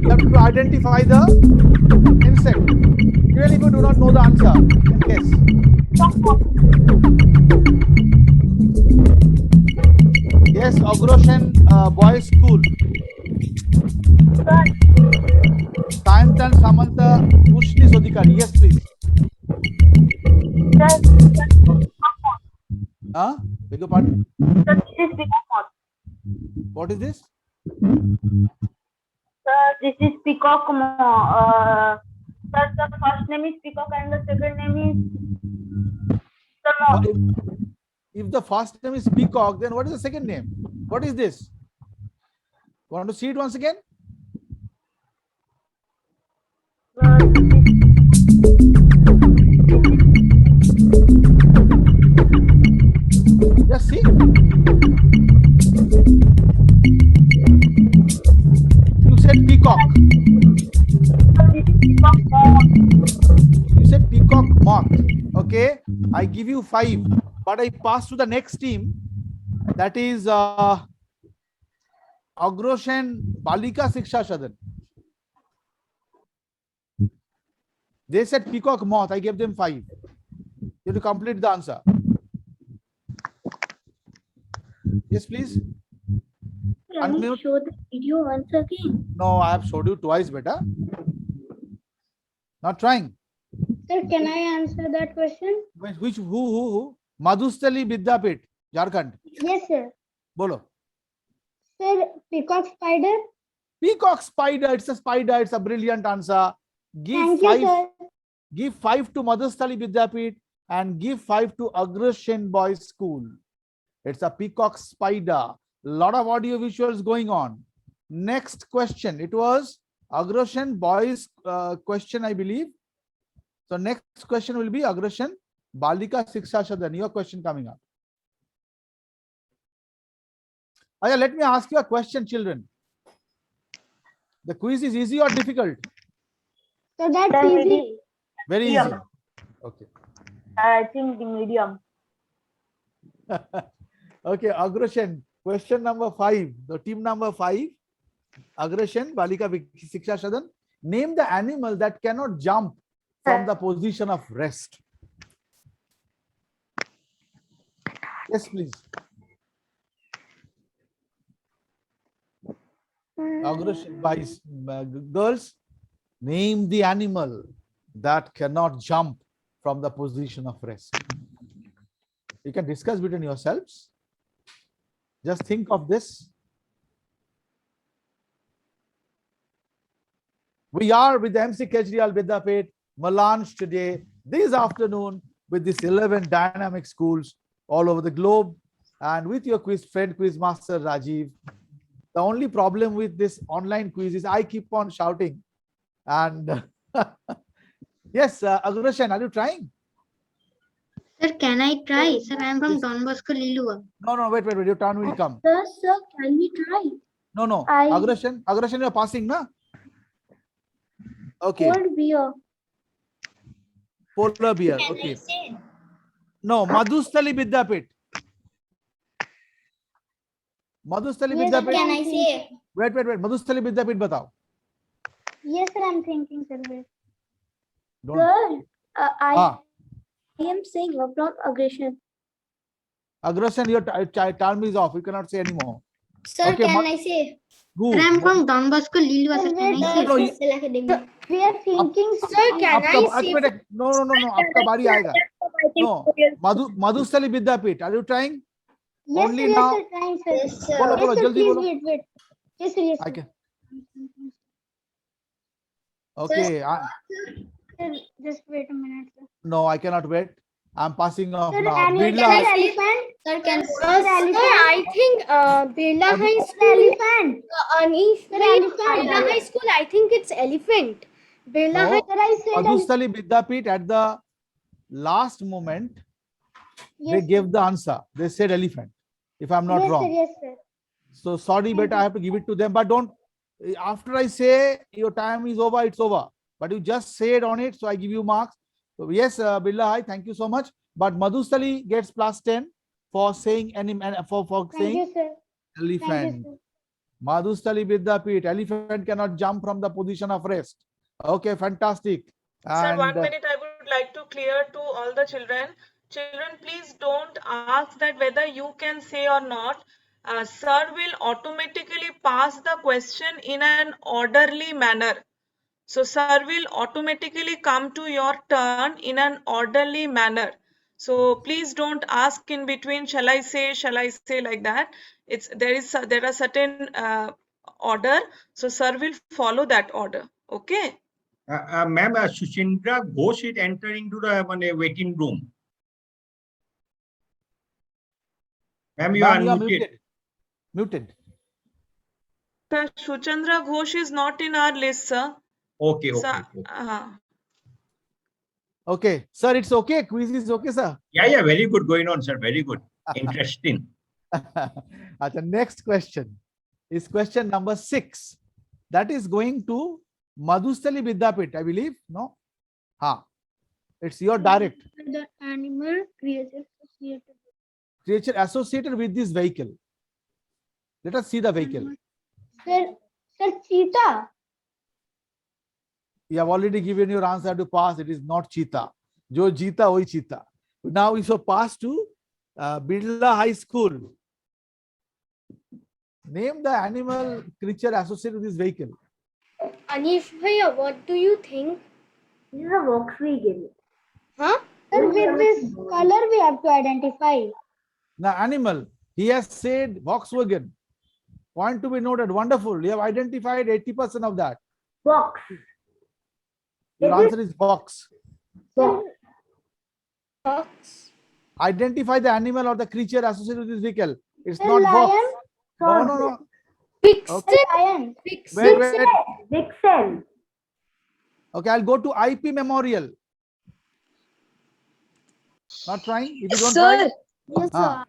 You have to identify the insect. Even if you do not know the answer, yes. Yes, Agroshen Boys School. Sayantan Samantha Pushni Sodikari. Yes, please. Beg your pardon? What is this? This is Peacock. Sir, the first name is Peacock and the second name is If the first name is Peacock, then what is the second name? What is this? Want to see it once again? Just see. You said peacock. You said peacock moth. Okay, I give you 5, but I pass to the next team. That is Agroshen Balika Siksha Sadan. They said peacock moth. I gave them 5. You have to complete the answer. Yes, please. Can you show the video once again? No, I have showed you twice, beta. Not trying. Sir, can I answer that question? Which who? Madhustali Vidyapit, Jharkhand. Yes, sir. Bolo. Sir, peacock spider. Peacock spider. It's a spider. It's a brilliant answer. Give Thank 5. you, sir. Give 5 to Madhustali Vidyapit and give 5 to Agroshen Boys School. It's a peacock spider. Lot of audio visuals going on. Next question. It was Agroshen Boys question, I believe. So next question will be Agroshen Balika Siksha Sadan. Your question coming up. Aya, let me ask you a question, children. The quiz is easy or difficult? So that's easy. Very easy. Okay. I think the medium. Okay, Agroshen, question number 5. The team number 5, Agroshen Balika Siksha Sadan. Name the animal that cannot jump from the position of rest. Yes, please. Agroshen, boys, girls, name the animal that cannot jump from the position of rest. You can discuss between yourselves. Just think of this. We are with the MC Kejriwal Vidyapit Melange today, this afternoon, with these 11 dynamic schools all over the globe, and with your friend quiz master Rajiv. The only problem with this online quiz is I keep on shouting. And yes, Agroshen, are you trying? Sir, can I try? Sir, I am from Don Bosco, Lilua. No, wait, your turn will come. Sir, can we try? No. Agroshen, you are passing, na? Okay. Polar bear. Okay. No, Madhustali Vidyapit. Madhustali Vidyapit. Can I say? Wait. Madhustali Vidyapit, batao. Yes, sir, I'm thinking, sir. Don't. Sir, I am saying from aggression. Agroshen, your term is off. You cannot say anymore. Sir, Okay, can I say? Who? Sir, I am from Don Bosco, Lilua. Sir, can I say? We are thinking, Sir, can I say? No. आपका बारी आएगा. No. Madhustali Vidyapit. Are you trying? Yes, Only sir, now. yes, sir, trying, sir. Yes, sir. Bolo, Yes, sir, jaldi please bolo. wait. Yes, sir, yes, I sir. can. Okay. Sir, just wait a minute, sir. No, I cannot wait. I'm passing off Sir, now. elephant. Sir, can I think Birla High School elephant. Birla High School, I think it's elephant. Birla No. High. Sir, I said Madhustali Vidyapit at the last moment, they yes, gave the answer. They said elephant, if I'm not yes, wrong. Sir, yes, sir. So sorry, beta, I have to give it to them. But don't, after I say your time is over, it's over. But you just say it on it, so I give you marks. So yes, Birla, hi, thank you so much. But Madhustali gets +10 for saying for Thank saying you, sir. elephant. Thank you, sir. Madhustali Vidyapit, elephant cannot jump from the position of rest. Okay, fantastic. Sir, 1 And minute I would like to clear to all the children. Children, please don't ask that whether you can say or not. Sir will automatically pass the question in an orderly manner. So sir will automatically come to your turn in an orderly manner. So please don't ask in between, shall I say like that. There are certain order. So sir will follow that order. Okay. Ma'am, Suchindra Ghosh is entering to the waiting room. Ma'am, you are ma'am, you are muted. muted. Sir, Shuchandra Ghosh is not in our list, sir. Okay, okay. Sir, Okay. Okay, sir, it's okay. Quiz is okay, sir. Yeah, very good going on, sir. Very good. Interesting. The next question is question number 6. That is going to Madhustali Vidyapit, I believe. No? It's your direct. The animal Creature associated with this vehicle. Let us see the vehicle. Sir, cheetah. You have already given your answer to pass. It is not cheetah. Jo cheetah, oi cheetah. Now we shall pass to Birla High School. Name the animal creature associated with this vehicle. Anish Bhaiya, what do you think? This is a Volkswagen. Huh? Sir, with this color we have to identify. Now, animal. He has said Volkswagen. Point to be noted. Wonderful. You have identified 80% of that. Box. Your answer is box. Box. Fox. Identify the animal or the creature associated with this vehicle. It's Sir, not box. lion. No. Vixen. Lion. Wait. Vixen. Okay, I'll go to IP Memorial. Not trying? If you don't try. Yes, sir.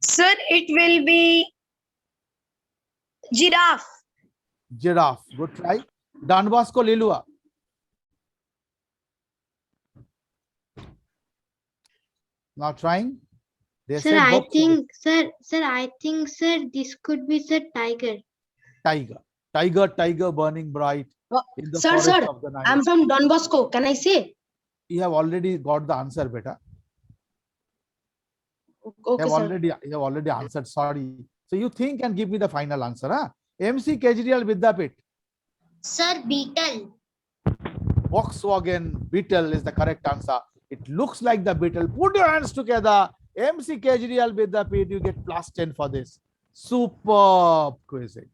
Sir, it will be giraffe. Giraffe. Good try. Don Bosco Lilua. Not trying. They Sir, said I Volkswagen. think, sir, this could be, sir, tiger. Tiger burning bright in the Sir, forest sir, of the night. I'm from Don Bosco. Can I say? You have already got the answer, beta. Okay, You sir. have already answered. Sorry. So you think and give me the final answer. Huh? MC Kejriwal Vidyapit. Sir, beetle. Volkswagen Beetle is the correct answer. It looks like the Beetle. Put your hands together. MC Kejriwal Vidyapit. You get +10 for this. Superb quizzing.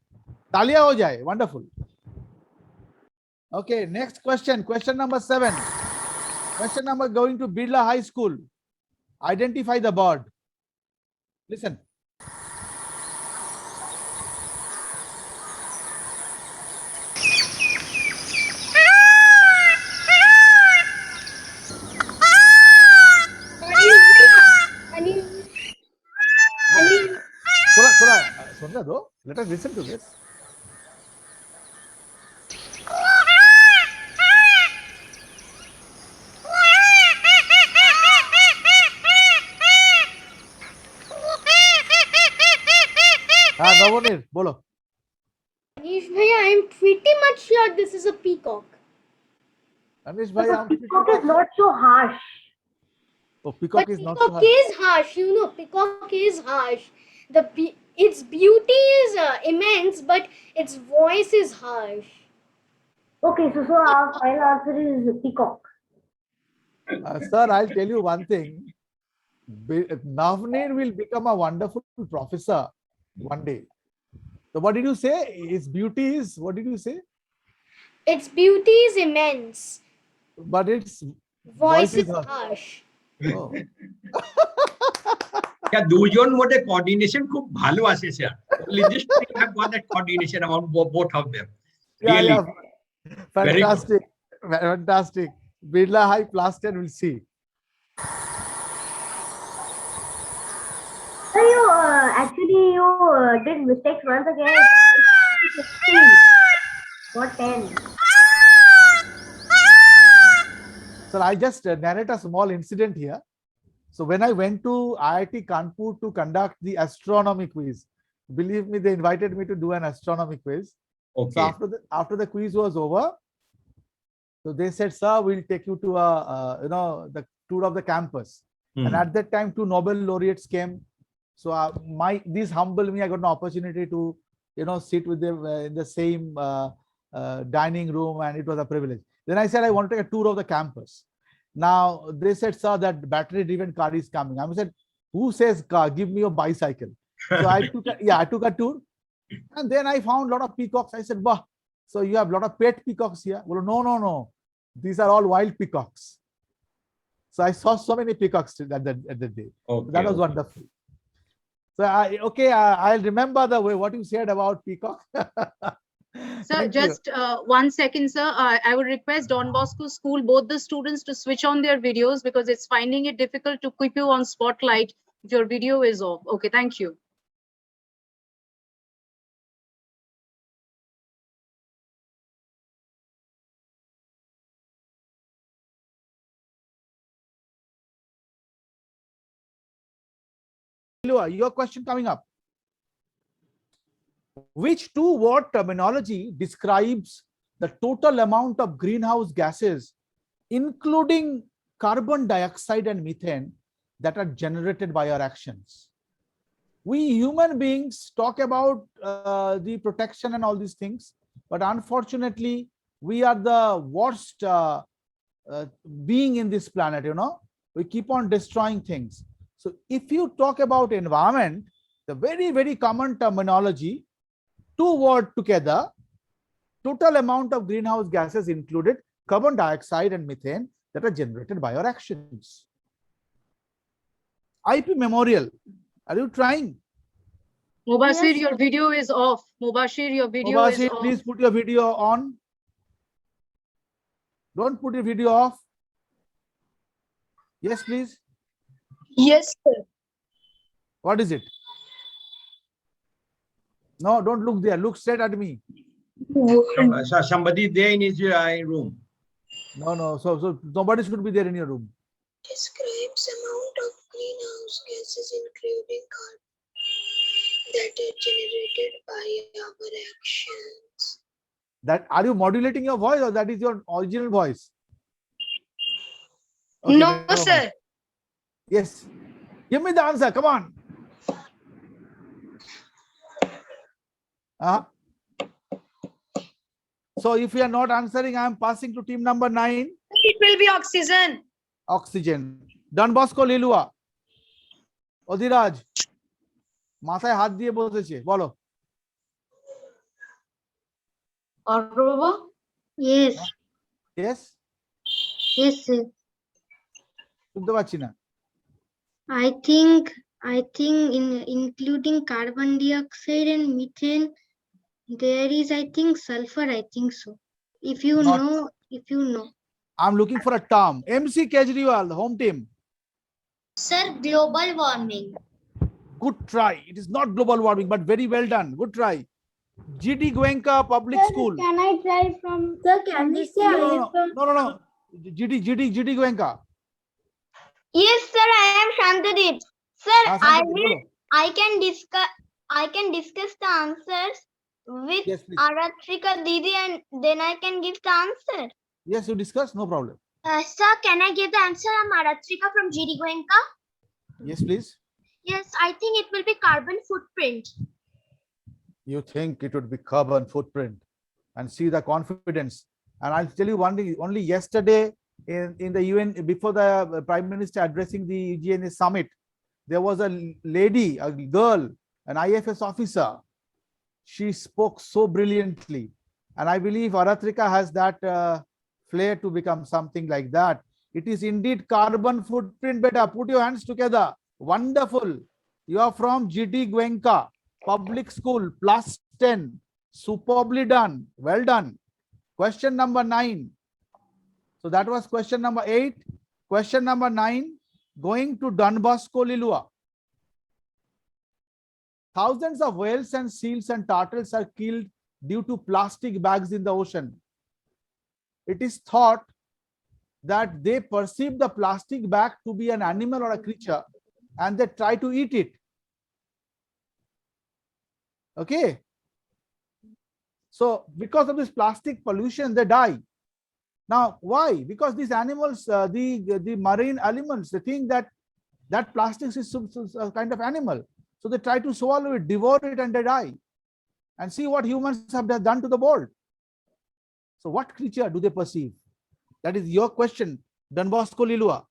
Talia ho jaye. Wonderful. Okay, next question. Question number 7. Question number going to Birla High School. Identify the bird. Listen. Let us listen to this. Navonir, bolo. Anish Bhaiya, I'm pretty much sure this is a peacock. Anish bhai, Peacock is not so harsh. Oh, peacock But is not so peacock hard. is harsh, you know, peacock is harsh. Its beauty is immense, but its voice is harsh. Okay, so our final answer is peacock. Sir, I'll tell you one thing. Navneer will become a wonderful professor one day. So what did you say? Its beauty is, what did you say? Its beauty is immense. But its Voice is harsh. harsh. Oh. দুজন মধ্যে coordination খুব ভালো আছে sir logistic have got that coordination among both of them really Yeah. Fantastic. Fantastic. Birla High +10, we'll see. So you actually you did mistakes once again. 16, not 10. So I just narrate a small incident here. So when I went to IIT Kanpur to conduct the astronomy quiz, believe me, they invited me to do an astronomy quiz. Okay. So after the quiz was over, so they said, "Sir, we'll take you to the tour of the campus." And at that time, 2 Nobel laureates came. So this humbled me. I got an opportunity to sit with them in the same dining room, and it was a privilege. Then I said I want to take a tour of the campus. Now they said, "Sir, that battery-driven car is coming." I said, "Who says car? Give me a bicycle." So I took a tour, and then I found a lot of peacocks. I said, "Bah, so you have a lot of pet peacocks here?" Well, no. These are all wild peacocks. So I saw so many peacocks at that day. Okay, That was wonderful. So I'll remember the way what you said about peacock. Sir, just 1 second, sir. I would request Don Bosco School, both the students, to switch on their videos because it's finding it difficult to keep you on spotlight if your video is off. Okay, thank you. Your question coming up. Which two-word terminology describes the total amount of greenhouse gases, including carbon dioxide and methane, that are generated by our actions? We human beings talk about the protection and all these things, but unfortunately, we are the worst being in this planet. We keep on destroying things. So if you talk about environment, the very, very common terminology, 2 words together, total amount of greenhouse gases included carbon dioxide and methane that are generated by our actions. IP Memorial, are you trying? Mubashir, Yes. your video is off. Mubashir, your video is Mubashir, off. please put your video on. Don't put your video off. Yes, please. Yes, sir. What is it? No, don't look there. Look straight at me. So somebody there in his room. No. So nobody should be there in your room. Describes amount of greenhouse gases including carbon that are generated by our actions. That are you modulating your voice, or that is your original voice? Okay, No, never mind. sir. Yes. Give me the answer. Come on. So if you are not answering, I am passing to team number 9. It will be oxygen. Oxygen. Don Bosco Lilua. Odhiraj. মাথায় হাত দিয়ে বসেছে বলো। Yes. Yes. Yes, sir. শুনতে পাচ্ছি না। I think in including carbon dioxide and methane, there is, I think, sulfur. I think so. If you know. I'm looking for a term. MC Kejriwal, home team. Sir, global warming. Good try. It is not global warming, but very well done. Good try. GD Goenka Public School. Can I try from? Sir, can we say? No. GD Goenka. Yes, sir. I am Shantadeep. Sir, Shantadeep, I can discuss the answers with Yes, please. Aratrika Didi, and then I can give the answer. Yes, you discuss. No problem. Sir, can I give the answer? I'm Aratrika from GD Goenka. Yes, please. Yes, I think it will be carbon footprint. You think it would be carbon footprint, and see the confidence. And I'll tell you one thing. Only yesterday in the UN, before the Prime Minister addressing the GNA summit, there was a lady, a girl, an IFS officer. She spoke so brilliantly, and I believe Aratrika has that flair to become something like that. It is indeed carbon footprint. Beta, put your hands together. Wonderful. You are from GD Goenka Public School, +10. Superbly done. Well done. Question number 9. So that was question number 8. Question number 9, going to Don Bosco Lilua. Thousands of whales and seals and turtles are killed due to plastic bags in the ocean. It is thought that they perceive the plastic bag to be an animal or a creature and they try to eat it. Okay. So because of this plastic pollution, they die. Now, why? Because these animals, the marine elements, they think that plastic is a kind of animal. So they try to swallow it, devour it, and they die. And see what humans have done to the world. So what creature do they perceive? That is your question, Don Bosco Lilua.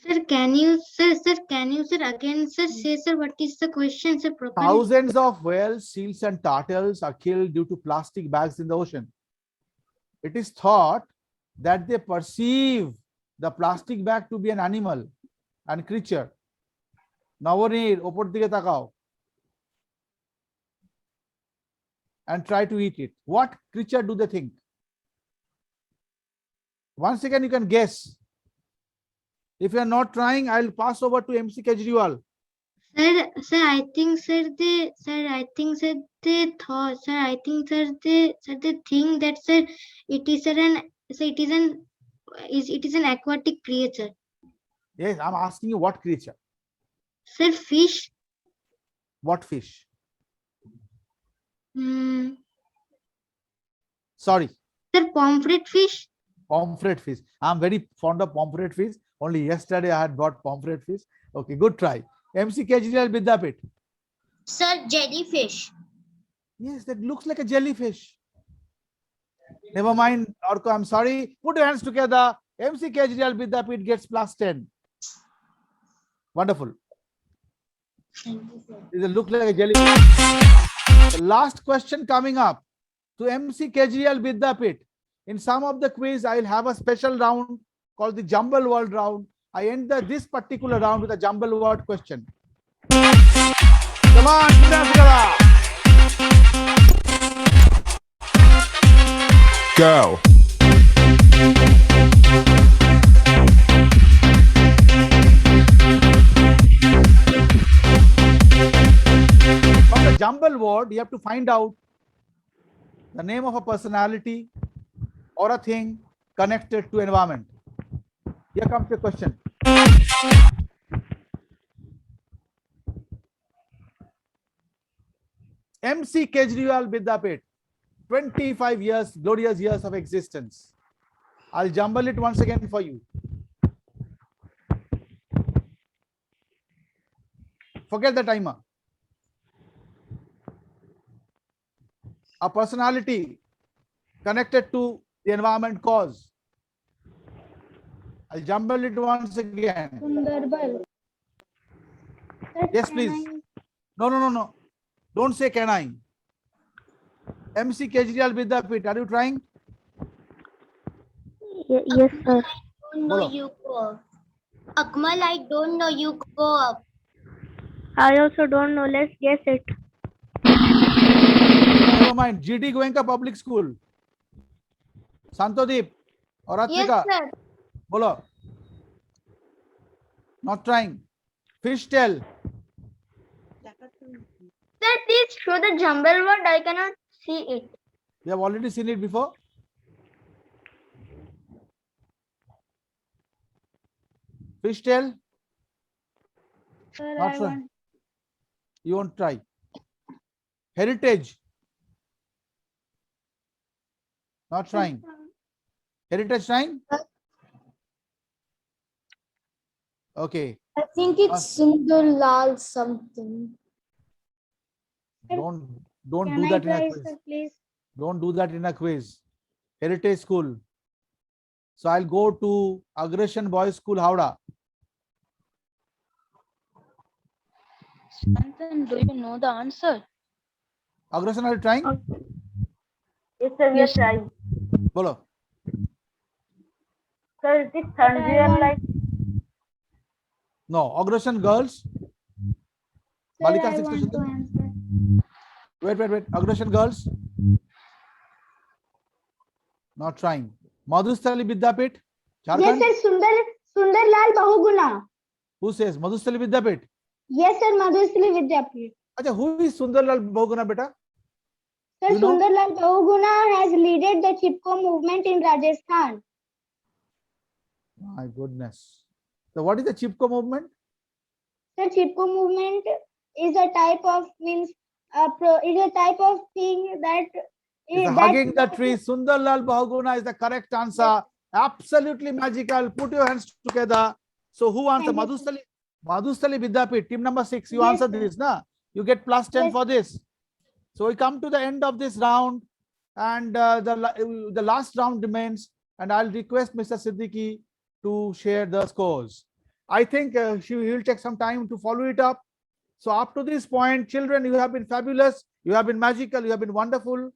Sir, can you, sir, again, sir, say, sir, what is the question, sir, properly? Thousands of whales, seals, and turtles are killed due to plastic bags in the ocean. It is thought that they perceive the plastic bag to be an animal and creature. Navanir, opor dike takao. And try to eat it. What creature do they think? Once again, you can guess. If you are not trying, I'll pass over to MC Kejriwal. Sir, I think, sir, they think that, sir, it is an aquatic creature. Yes, I'm asking you what creature? Sir, fish. What fish? Hmm. Sorry. Sir, pomfret fish. Pomfret fish. I'm very fond of pomfret fish. Only yesterday I had bought pomfret fish. Okay, good try. MC Kejriwal Vidyapit. Sir, jellyfish. Yes, that looks like a jellyfish. Never mind, Orko, I'm sorry. Put your hands together. MC Kejriwal Vidyapit gets +10. Wonderful. Does it look like a jellyfish? The last question coming up to MC Kejriwal Vidyapit. In some of the quiz, I'll have a special round called the Jumble Word round. I end this particular round with a Jumble Word question. Come on, put your hands together. Go. From the jumble word, you have to find out the name of a personality or a thing connected to environment. Here comes the question. MC Kejriwal Vidyapit, 25 years, glorious years of existence. I'll jumble it once again for you. Forget the timer. A personality connected to the environment cause. I'll jumble it once again. Sundarbal. Yes, please. No. Don't say canine. MC Kejriwal Vidyapit, are you trying? Yes, sir. Bolo. You go up. Akmal, I don't know. You go up. I also don't know. Let's guess it. Never mind. GD Goenka Public School. Santodeep or Atrika. Yes, sir. Bolo. Not trying. Fishtail. Sir, please show the jumble word. I cannot see it. We have already seen it before. Fishtail. Sir, Not sure. You won't try. Heritage. Not trying. Heritage trying? Okay. I think it's Sundar Lal something. Don't do that in a quiz. Please? Don't do that in a quiz. Heritage School. So I'll go to Aggression Boys School, Howrah. Santhan, do you know the answer? Aggression, are you trying? Yes, sir. We are trying. Bolo. Sir, is it Sunreal like? No. Aggression Girls. Balika 67. Wait. Aggression Girls. Not trying. Madhustali Vidyapit. Yes, sir. Sundar Lal Bahuguna. Who says Madhustali Vidyapit? Yes, sir, Madhustali Vidyapit. Acha, who is Sundarlal Bahuguna, beta? Sir, You know? Sundarlal Bahuguna has led the Chipko movement in Rajasthan. My goodness. So what is the Chipko movement? The Chipko movement is a type of is a type of thing that It's hugging the tree. Sundarlal Bahuguna is the correct answer. Absolutely magical. Put your hands together. So who answered? Madhustali Vidyapit, team number 6. You answered this, na? You get plus 10 for this. So we come to the end of this round, and the last round remains. And I'll request Mr. Siddiqui to share the scores. I think he will take some time to follow it up. So up to this point, children, you have been fabulous. You have been magical. You have been wonderful.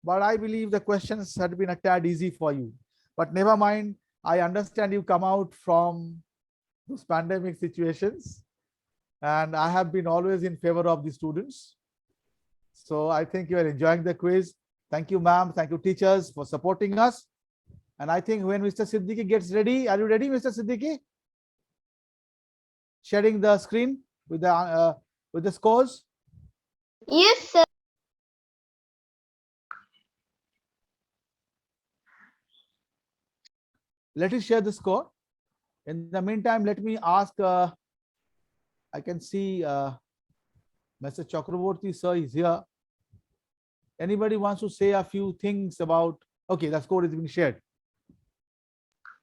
But I believe the questions had been a tad easy for you. But never mind. I understand you come out from those pandemic situations. And I have been always in favor of the students. So I think you are enjoying the quiz. Thank you, ma'am. Thank you, teachers, for supporting us. And I think when Mr. Siddiqui gets ready, are you ready, Mr. Siddiqui? Sharing the screen with the scores. Yes, sir. Let us share the score. In the meantime, let me ask, I can see Mr. Chakraborty sir is here. Anybody wants to say a few things about, okay, the score is being shared.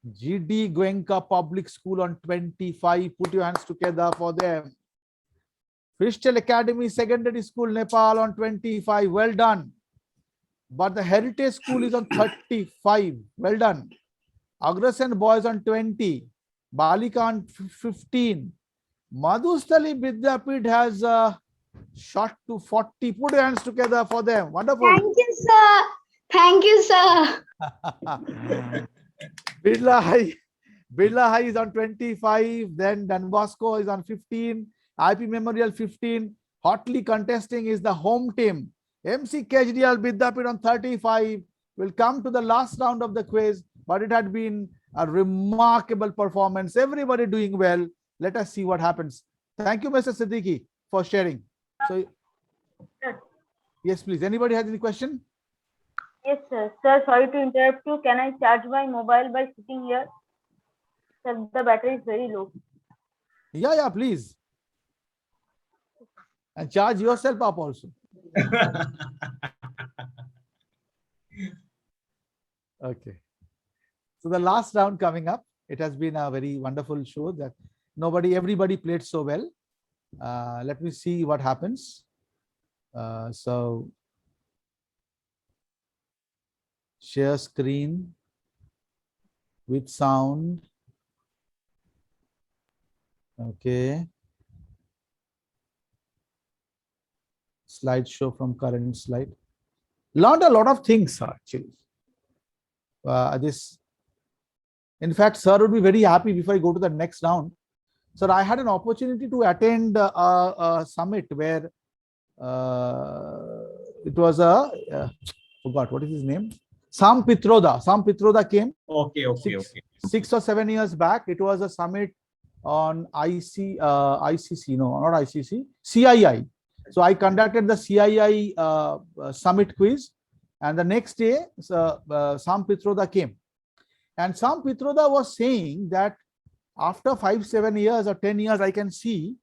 GD Goenka Public School on 25. Put your hands together for them. Crystal Academy Secondary School, Nepal on 25. Well done. But the Heritage School is on 35. Well done. Agrasen Boys on 20. Balika on 15. Madhustali Vidyapit has shot to 40. Put your hands together for them. Wonderful. Thank you, sir. Thank you, sir. Birla High is on 25. Then Don Bosco is on 15. IP Memorial 15. Hotly contesting is the home team. MC Kejriwal Vidyapit on 35. We'll come to the last round of the quiz, but it had been a remarkable performance. Everybody doing well. Let us see what happens. Thank you, Mr. Siddiqui, for sharing. So, yes, please. Anybody has any question? Yes, sir. Sir, sorry to interrupt you. Can I charge my mobile by sitting here? Sir, the battery is very low. Yeah, please. And charge yourself up also. Okay. So the last round coming up. It has been a very wonderful show that everybody played so well. Let me see what happens. So share screen with sound. Okay. Slideshow from current slide. Learned a lot of things actually. In fact, sir would be very happy before I go to the next round. Sir, I had an opportunity to attend a summit where it was forgot what is his name. Sam Pitroda. Sam Pitroda came. Okay. 6 or 7 years back. It was a summit on ICC, no, not ICC, CII. So I conducted the CII summit quiz, and the next day, Sam Pitroda came. And Sam Pitroda was saying that after 5-7 years or 10 years, I can see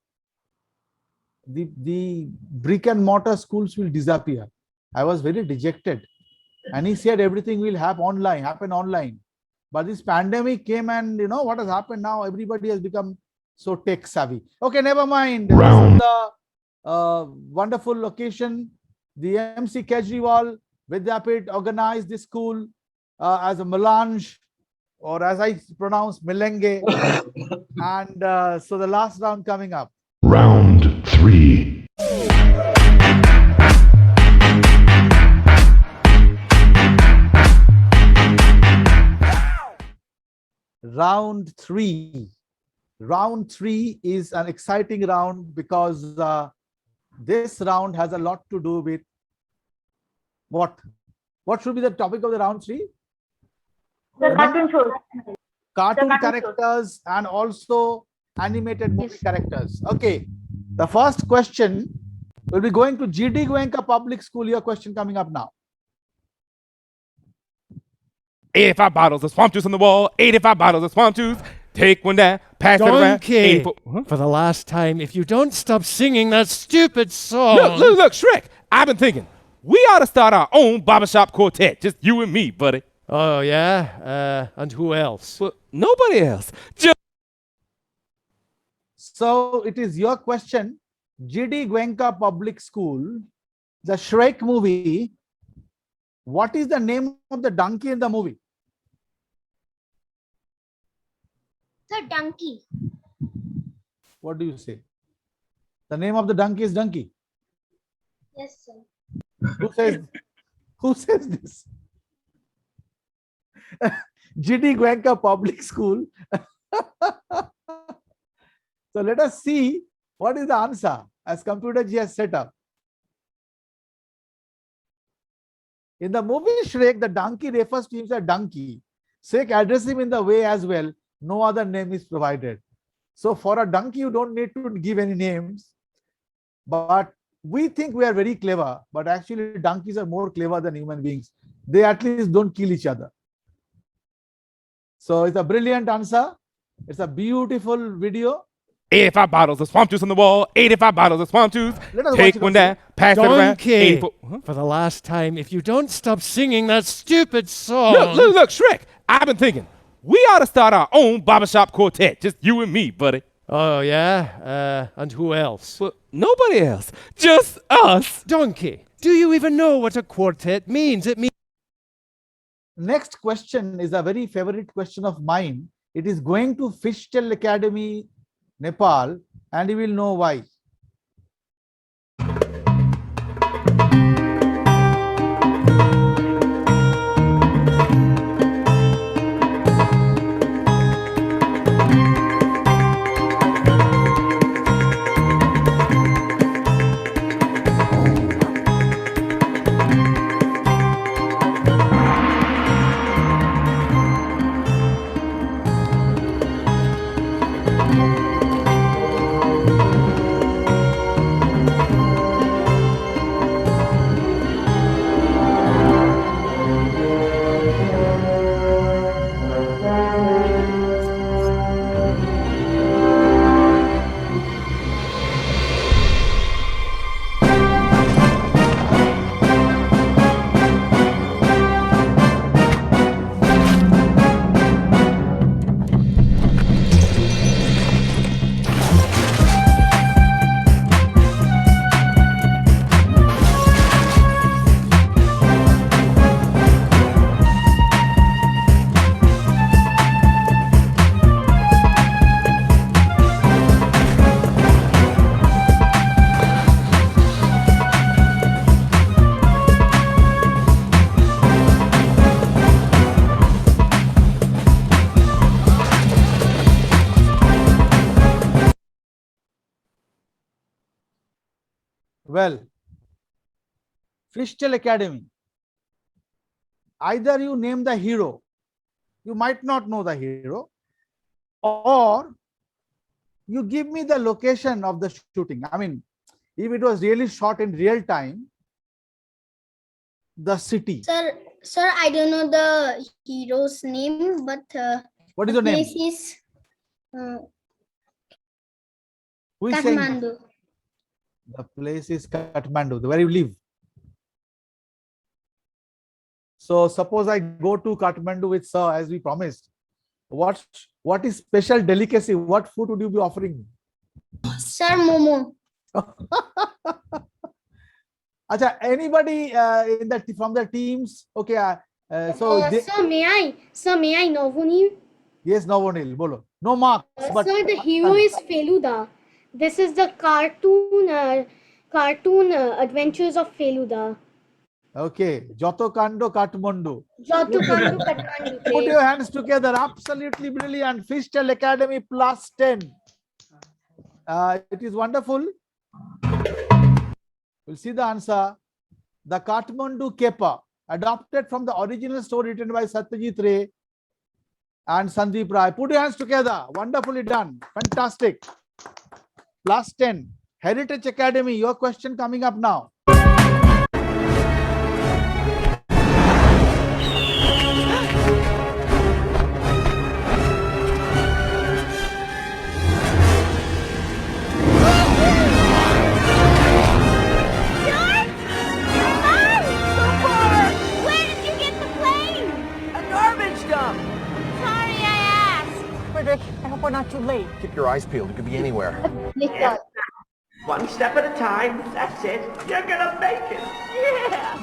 the brick and mortar schools will disappear. I was very dejected. And he said everything will happen online. But this pandemic came, and you know what has happened now? Everybody has become so tech savvy. Okay, never mind. This is the wonderful occasion. The MC Kejriwal Vidyapit organized this school as a melange, or as I pronounce, melenge. And so the last round coming up. Round 3. Round 3. Round 3 is an exciting round because this round has a lot to do with what? What should be the topic of the round 3? The cartoon shows. Cartoon characters, and also animated movie characters. Okay. The first question will be going to GD Goenka Public School. Your question coming up now. 85 bottles of swamp juice on the wall. 85 bottles of swamp juice. Take one down, pass it around. Donkey, 84 Huh? for the last time, if you don't stop singing that stupid song. Look, Shrek. I've been thinking, we ought to start our own barbershop quartet. Just you and me, buddy. Oh, yeah? And who else? Well, nobody else. Just So it is your question. GD Goenka Public School, the Shrek movie. What is the name of the donkey in the movie? Sir, donkey. What do you say? The name of the donkey is Donkey. Yes, sir. Who says this? GD Goenka Public School. So let us see what is the answer as Computer G has set up. In the movie Shrek, the donkey refers to him as a donkey. Shrek addresses him in the way as well. No other name is provided. So for a donkey, you don't need to give any names. But we think we are very clever, but actually donkeys are more clever than human beings. They at least don't kill each other. So it's a brilliant answer. It's a beautiful video. 85 bottles of swamp juice on the wall. 85 bottles of swamp juice. Let us Take watch it one also. down, pass it around. Donkey, 84 Huh? for the last time, if you don't stop singing that stupid song. Look, Shrek. I've been thinking, we ought to start our own barbershop quartet. Just you and me, buddy. Oh, yeah? And who else? Well, nobody else. Just us. Donkey, do you even know what a quartet means? It means Next question is a very favorite question of mine. It is going to Fishtail Academy, Nepal, and you will know why. Well, Fishtail Academy. Either you name the hero, you might not know the hero, or you give me the location of the shooting. I mean, if it was really shot in real time, the city. Sir, I don't know the hero's name, but What is your name? place is Who is saying? Kathmandu. The place is Kathmandu, where you live. So suppose I go to Kathmandu with sir, as we promised. What is special delicacy? What food would you be offering me? Sir, momo. Acha, anybody from the teams? Okay. Sir, may I know Navunil? Yes, Navunil, bolo. No marks. But Sir, the hero is Feluda. This is the cartoon adventures of Feluda. Okay. Joto Kando Kathmandu. Joto Kando Kathmandu. Put your hands together. Absolutely brilliant. Fishtail Academy plus 10. It is wonderful. We'll see the answer. The Kathmandu Kepa, adopted from the original story written by Satyajit Ray, and Sandeep Rai. Put your hands together. Wonderfully done. Fantastic. Plus 10. Heritage Academy, your question coming up now. Where did you get the plane? A garbage dump. Sorry, I asked. Frederick, I hope we're not too late. Keep your eyes peeled. It could be anywhere. Yeah. One step at a time. That's it. You're gonna make it. Yeah.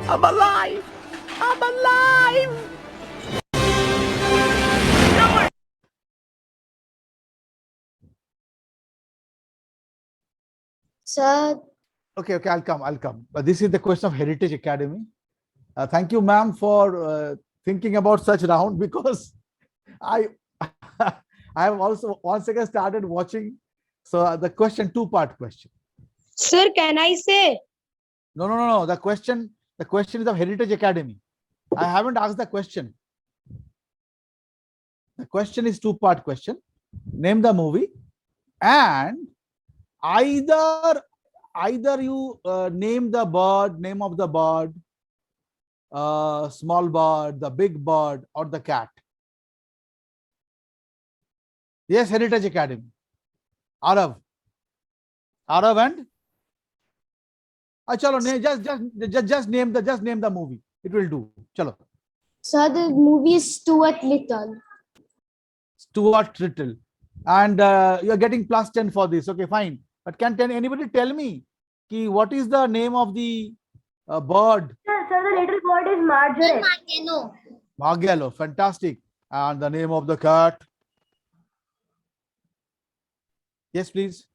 I'm alive. I'm alive. Sir, Okay, I'll come. But this is the question of Heritage Academy. Thank you, ma'am, for thinking about such round, because I I have also once again started watching. So the question, two-part question. Sir, can I say? No. The question is of Heritage Academy. I haven't asked the question. The question is two-part question. Name the movie, and either you name the bird, name of the bird, small bird, the big bird, or the cat. Yes, Heritage Academy. Arav and chalo, just name the movie. It will do. Chalo. sir, the movie is Stuart Little. Stuart Little. And you're getting plus 10 for this. Okay, fine. But can anybody tell me what is the name of the bird? Sir, the little bird is Margaret. Margallo. Fantastic. And the name of the cat? Yes, please.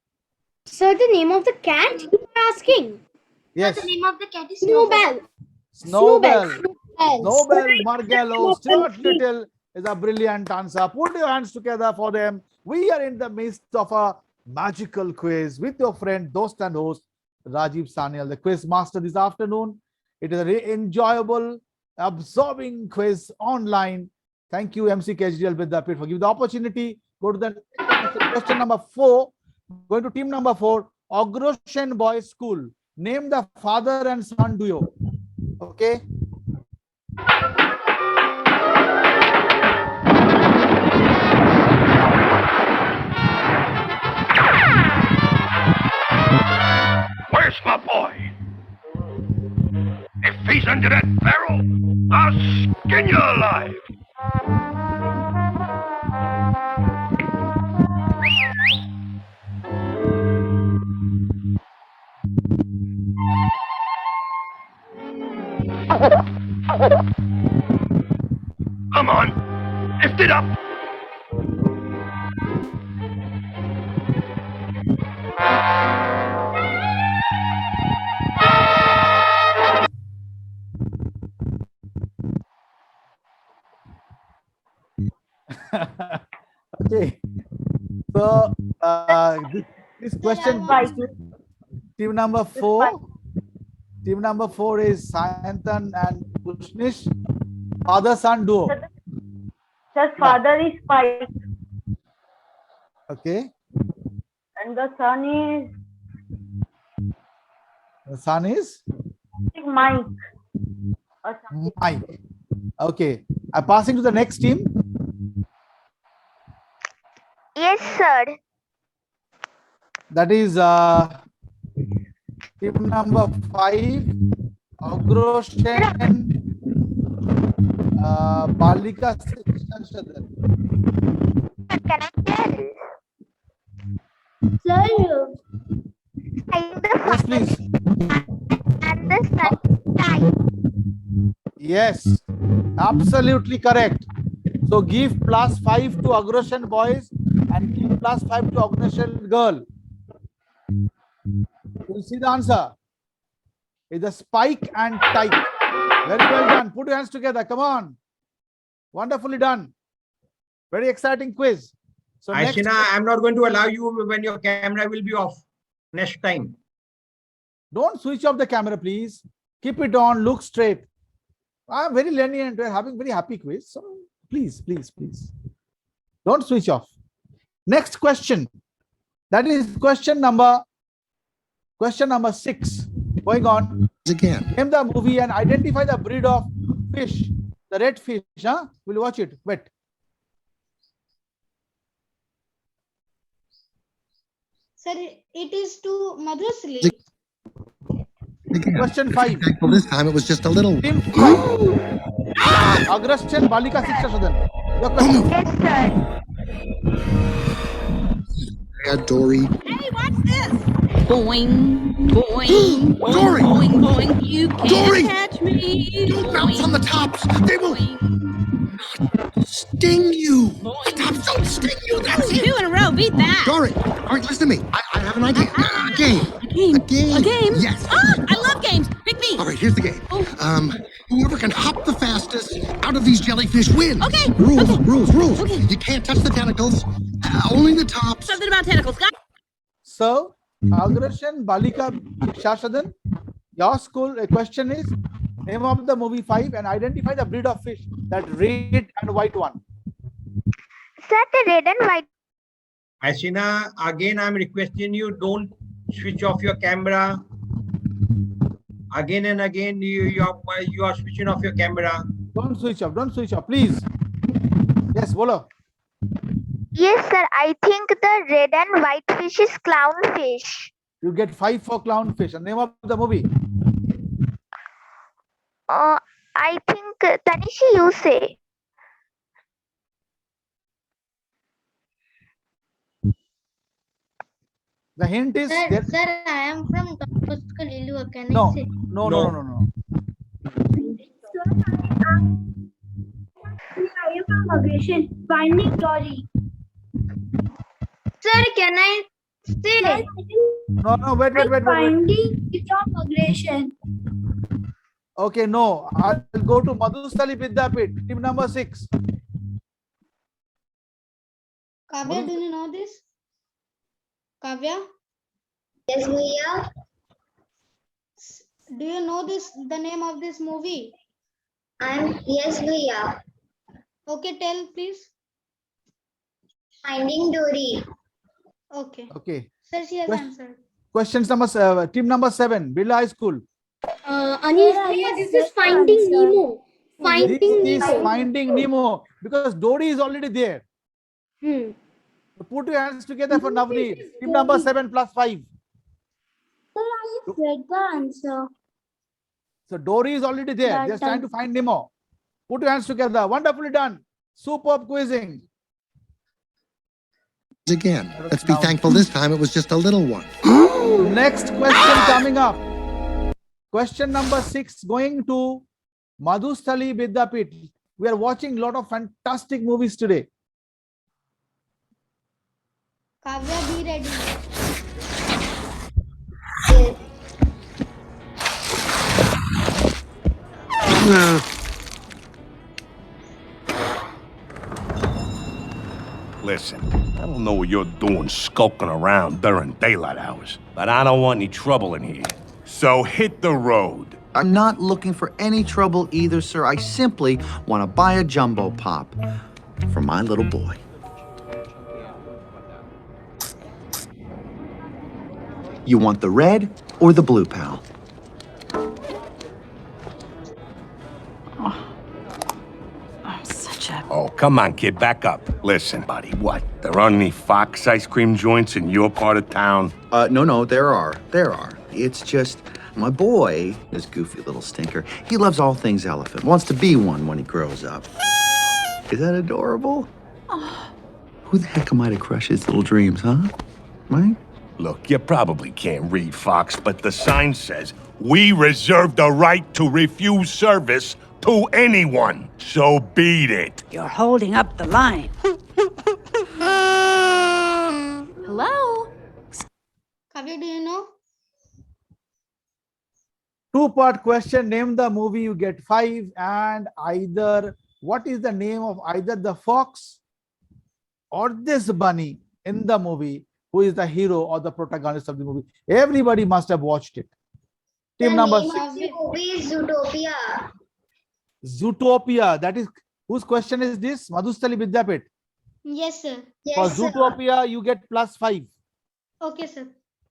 Sir, the name of the cat you are asking? Yes. The name of the cat is Snowbell. Snowbell. Snowbell, Margallo, Stuart Little is a brilliant answer. Put your hands together for them. We are in the midst of a magical quiz with your friend, dost and host, Rajiv Sanyal, the quiz master this afternoon. It is an enjoyable, absorbing quiz online. Thank you, MC KHDL Vidyapit, for giving the opportunity. Go to the question number 4. Going to team number 4, Agroshen Boys School. Name the father and son duo. Okay. Where's my boy? If he's under that barrel, I'll skin you alive. Come on, lift it up. Okay. So this question goes to team number 4. Team number 4 is Sayantan and Pushnish. Father son duo. Sir, father is Spike Okay. and the son is The son is Mike. Or something. Mike. Okay. I'm passing to the next team. Yes, sir. That is team number 5. Agroshen Balika Shikshan Sadhan. Can I tell? Sir, Yes, please. And the sun time. Yes, absolutely correct. So give plus 5 to Agroshen boys and give plus 5 to Agroshen girl. You see the answer? It's a Spike and Tyke. Very well done. Put your hands together. Come on. Wonderfully done. Very exciting quiz. So next, Ashina, I'm not going to allow you when your camera will be off next time. Don't switch off the camera, please. Keep it on, look straight. I'm very lenient. We're having very happy quiz. So please, please, please. Don't switch off. Next question. That is question number 6. Going on. Again. Name the movie and identify the breed of fish. The red fish. Huh? We'll watch it. Wait. Sir, it is to Madhusri. Question 5. Well, this time it was just a little. Team 5. Agrasyan Balika Shiksha Sadan. Your question. Yeah, Dory. Hey, watch this. Boing, boing, boing, Dory! boing, boing. You can't Dory! catch me. Don't bounce on the tops. They will sting you. The tops don't sting you. That's it. 2 in a row. Beat that. Dory, all right, listen to me. I have an idea. A game. A game. A game. A game? Yes. Ah, I love games. Pick me. All right, here's the game. Whoever can hop the fastest out of these jellyfish wins. Okay. Rules, Okay. rules. Okay. You can't touch the tentacles. Only the tops. Something about tentacles. Got So, Agrasyan Balika Shashadan, your school question is name of the movie 5 and identify the breed of fish, that red and white one. Sir, the red and white. Ashina, again, I'm requesting you, don't switch off your camera. Again and again, you are switching off your camera. Don't switch off, please. Yes, Bolo. Yes, sir. I think the red and white fish is clownfish. You get 5 for clownfish. And name of the movie. I think Tanishi, you say. The hint is there. Sir, I am from Don Bosco Lilua. Can I No, say? no. I am from Aggression. Finding Dory. Sir, can I say? No, wait. Finding is from Aggression. Okay, no. I'll go to Madhusali Vidyapit, team number 6. Kavya, do you know this? Kavya, Yes, Bhaiya. do you know the name of this movie? Yes, Bhaiya. Okay, tell please. Finding Dory. Okay. Okay. Sir, she has Question- answered. Questions number 7. Team number 7, Birla High School. Anish Bhaiya, this is Finding Nemo. This is Finding Nemo because Dory is already there. So put your hands together for Navneet. Team number 7 plus 5. Sir, I have read the answer. So Dory is already there. Yeah, Just trying done. to find Nemo. Put your hands together. Wonderfully done. Superb quizzing. Again. Let's be thankful this time it was just a little one. Next question coming up. Question number 6 going to Madhusthali Vidyapit. We are watching a lot of fantastic movies today. Kavya, be ready. Listen, I don't know what you're doing skulking around during daylight hours, but I don't want any trouble in here. So hit the road. I'm not looking for any trouble either, sir. I simply want to buy a jumbo pop for my little boy. You want the red or the blue, pal? Oh, come on, kid, back up. Listen, buddy, what? There aren't any Fox ice cream joints in your part of town? No, there are. It's just, my boy, this goofy little stinker, he loves all things elephant, wants to be one when he grows up. Is that adorable? Who the heck am I to crush his little dreams, huh? Right? Look, you probably can't read Fox, but the sign says, "We reserve the right to refuse service to anyone." So beat it. You're holding up the line. Hello? Kavya, do you know? 2-part question. Name the movie, you get 5. And either what is the name of either the fox or this bunny in the movie, who is the hero or the protagonist of the movie? Everybody must have watched it. Team number name of the movie is Zootopia. Zootopia. That is whose question is this? Madhustali Vidyapit. Yes, sir. For Yes, sir. Zootopia, you get +5. Okay, sir.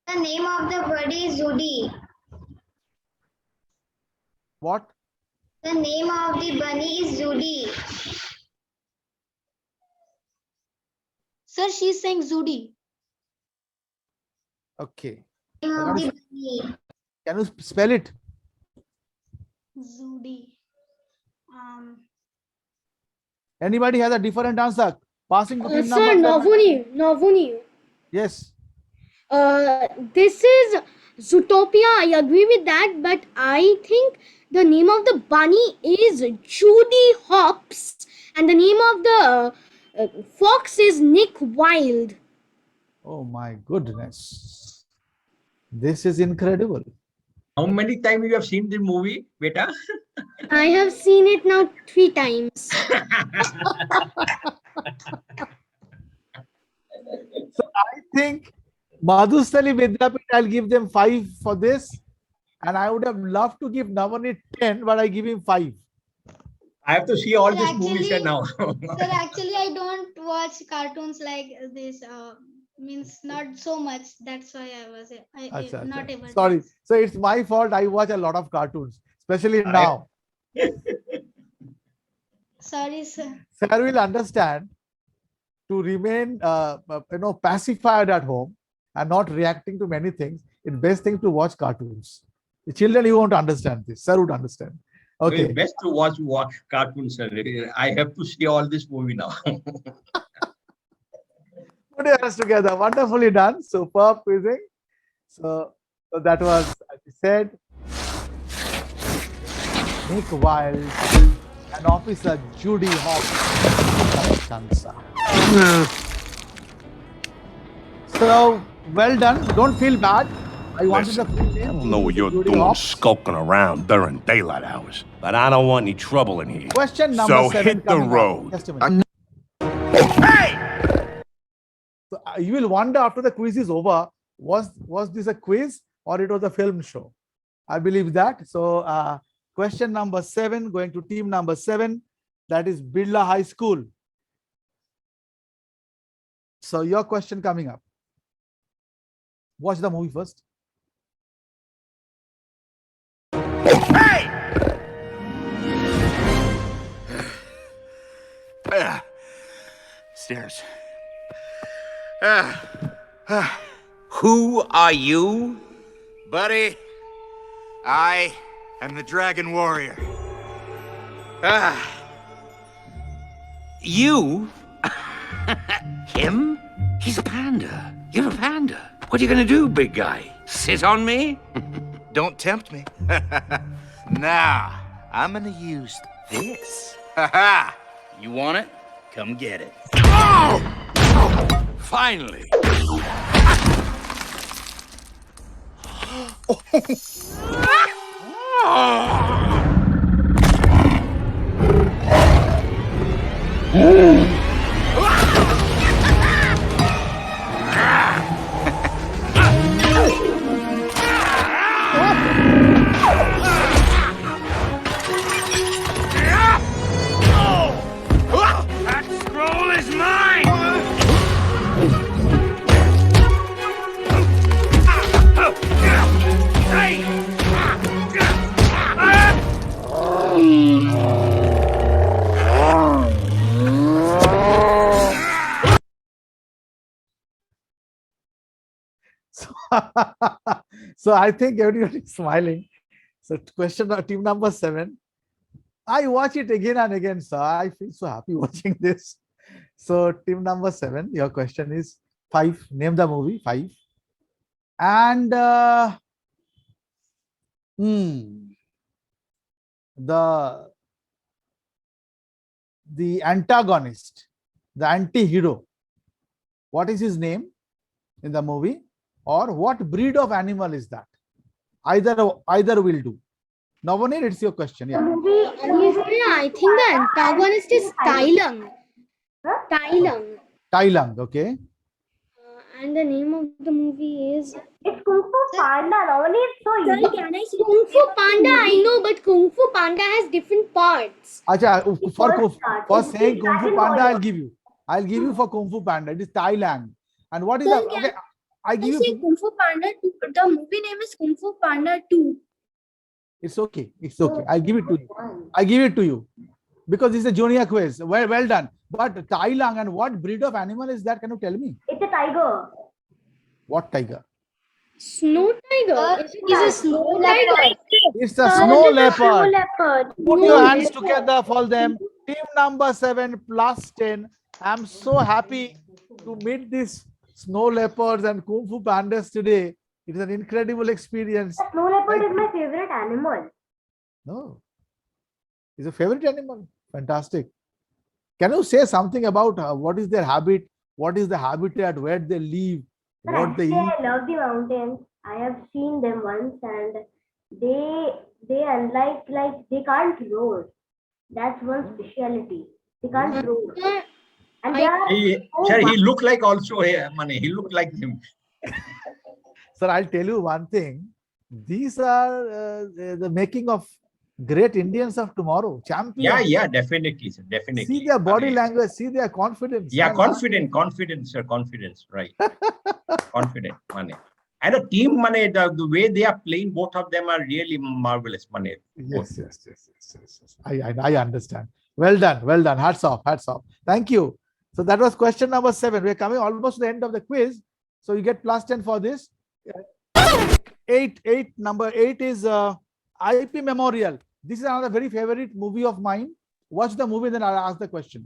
The name of the bird is Zoody. What? The name of the bunny is Zoody. Sir, she's saying Zoody. Okay. Name of the bunny. Can you spell it? Zoody. Anybody has a different answer? Passing to team Sir, number 7. Navuni. Yes. This is Zootopia. I agree with that, but I think the name of the bunny is Judy Hopps, and the name of the fox is Nick Wilde. Oh my goodness. This is incredible. How many times you have seen this movie, beta? I have seen it now 3 times. So I think Madhustali Vidyapit, I'll give them 5 for this. And I would have loved to give Navani 10, but I give him 5. I have to see all Sir, these movies now. Sir, actually, I don't watch cartoons like this. Means not so much. That's why I was Acha, not acha. able. Sorry. So it's my fault. I watch a lot of cartoons, especially now. Sorry, sir. Sir will understand to remain pacified at home and not reacting to many things. It's best thing to watch cartoons. The children, you won't understand this. Sir would understand. Okay. It's best to watch cartoons, sir. I have to see all this movie now. Put your hands together. Wonderfully done. Superb quizzing. So that was, as I said, Nick Wilde and Officer Judy Hopps. So well done. Don't feel bad. I wanted Listen, the full name. I don't know what you're Judy doing Hopps. skulking around during daylight hours, but I don't want any trouble in here. Question number So 7 hit the coming up. road. Just a minute. So, you will wonder after the quiz is over, was this a quiz or it was a film show? I believe that. So question number 7 going to team number 7, that is Birla High School. So your question coming up. Watch the movie first. Stairs. Who are you? Buddy, I am the Dragon Warrior. You? Him? He's a panda. You're a panda. What are you gonna do, big guy? Sit on me? Don't tempt me. Nah, I'm gonna use this. Ha! You want it? Come get it. Oh! Finally. That scroll is mine! So I think everybody is smiling. So question team number 7. I watch it again and again, sir. I feel so happy watching this. So team number 7, your question is 5. Name the movie 5. And the antagonist, the anti-hero, what is his name in the movie, or what breed of animal is that? Either will do. Navani, it's your question. Yeah. I think the antagonist is Thailand. Thailand, okay. And the name of the movie is. It's Kung Fu Panda. Normally it's so easy. Sir, can I see Kung Fu Panda? I know, but Kung Fu Panda has different parts. Acha, for It's saying Kung Fu Dragon Panda, Warrior. I'll give you for Kung Fu Panda. It is Thailand. And what is Sir, the can okay? I give say you. Kung Fu Panda 2. The movie name is Kung Fu Panda 2. It's okay. It's okay. I give it to you. I give it to you because it's a junior quiz. Well done. But Thailand, and what breed of animal is that? Can you tell me? It's a tiger. What tiger? Snow tiger. Is a snow tiger. It's a snow leopard. Snow leopard. Put your hands together for them. Team number 7 plus 10. I'm so happy to meet these snow leopards and Kung Fu pandas today. It is an incredible experience. Snow leopard is my favorite animal. No, it's a favorite animal. Fantastic. Can you say something about what is their habit? What is the habitat? Where they live? But What they actually, eat? I love the mountains. I have seen them once, and they unlike they can't roar. That's one speciality. They can't roar. And they are Sir, he looked like also Mane. He looked like him. Sir, I'll tell you one thing. These are the making of great Indians of tomorrow. Champions. Yeah, definitely, sir. Definitely. See their body language. See their confidence. Yeah, And confidence, sir. Confidence, right. Confident, Mane. And a team, Mane, the way they are playing, both of them are really marvelous, Mane. Yes. I understand. Well done. Hats off. Thank you. So that was question number 7. We're coming almost to the end of the quiz. So you get plus 10 for this. Number 8 is IP Memorial. This is another very favorite movie of mine. Watch the movie, then I'll ask the question.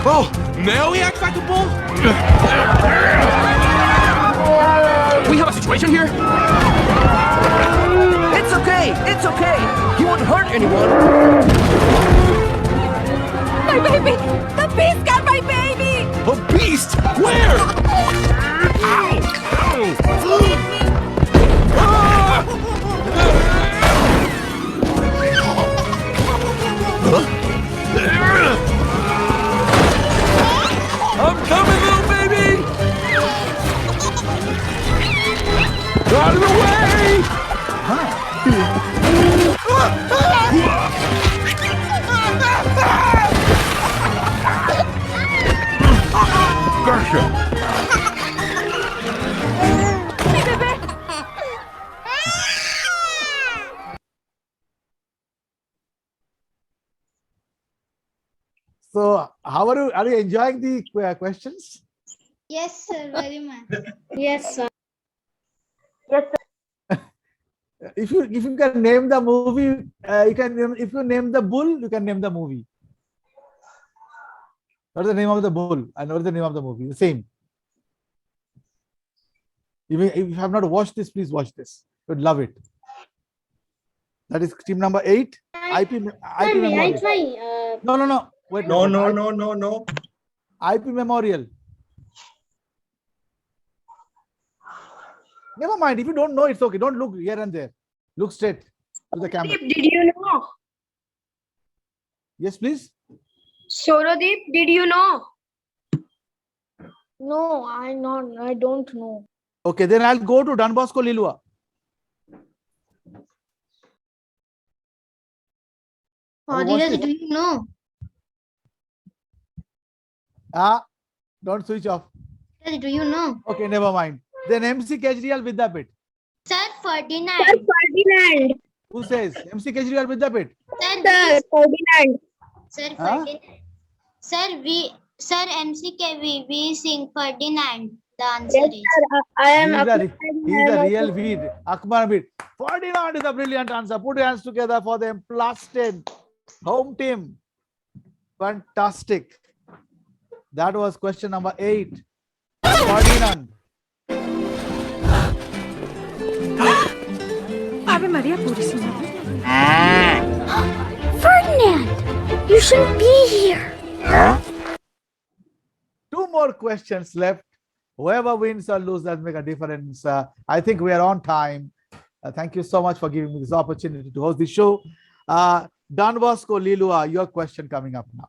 Oh, now he acts like a bull? We have a situation here? It's okay. He won't hurt anyone. My baby! The beast got my baby! A beast? Where? I'm coming, little baby! Out of the way! Gotcha! So how are you enjoying the questions? Yes, sir. Very much. Yes, sir. Yes, sir. If you can name the movie, you can. If you name the bull, you can name the movie. What is the name of the bull and what is the name of the movie? The same. If you have not watched this, please watch this. You would love it. That is team number 8. IP May I Memorial. try? No. Wait. No. IP Memorial. Never mind. If you don't know, it's okay. Don't look here and there. Look straight to the camera. Did you know? Yes, please. Sorodeep, did you know? No, I don't know. Okay, then I'll go to Don Bosco Lilua. Dheeraj, do you know? Don't switch off. Dheeraj, do you know? Okay, never mind. Then MC Kejriwal Vidyapit. Sir, Ferdinand. Who says? MC Kejriwal Vidyapit. Sir, Ferdinand. Sir, Huh? Ferdinand. Sir, MCKV sing Ferdinand. The answer is. I am. He's the real Veer. Akbar Veer. Ferdinand is a brilliant answer. Put your hands together for them. Plus 10. Home team. Fantastic. That was question number 8. Ferdinand. Ave Maria Purísima. Ferdinand, you shouldn't be here. Two more questions left. Whoever wins or loses doesn't make a difference. I think we are on time. Thank you so much for giving me this opportunity to host the show. Don Bosco Lilua, your question coming up now.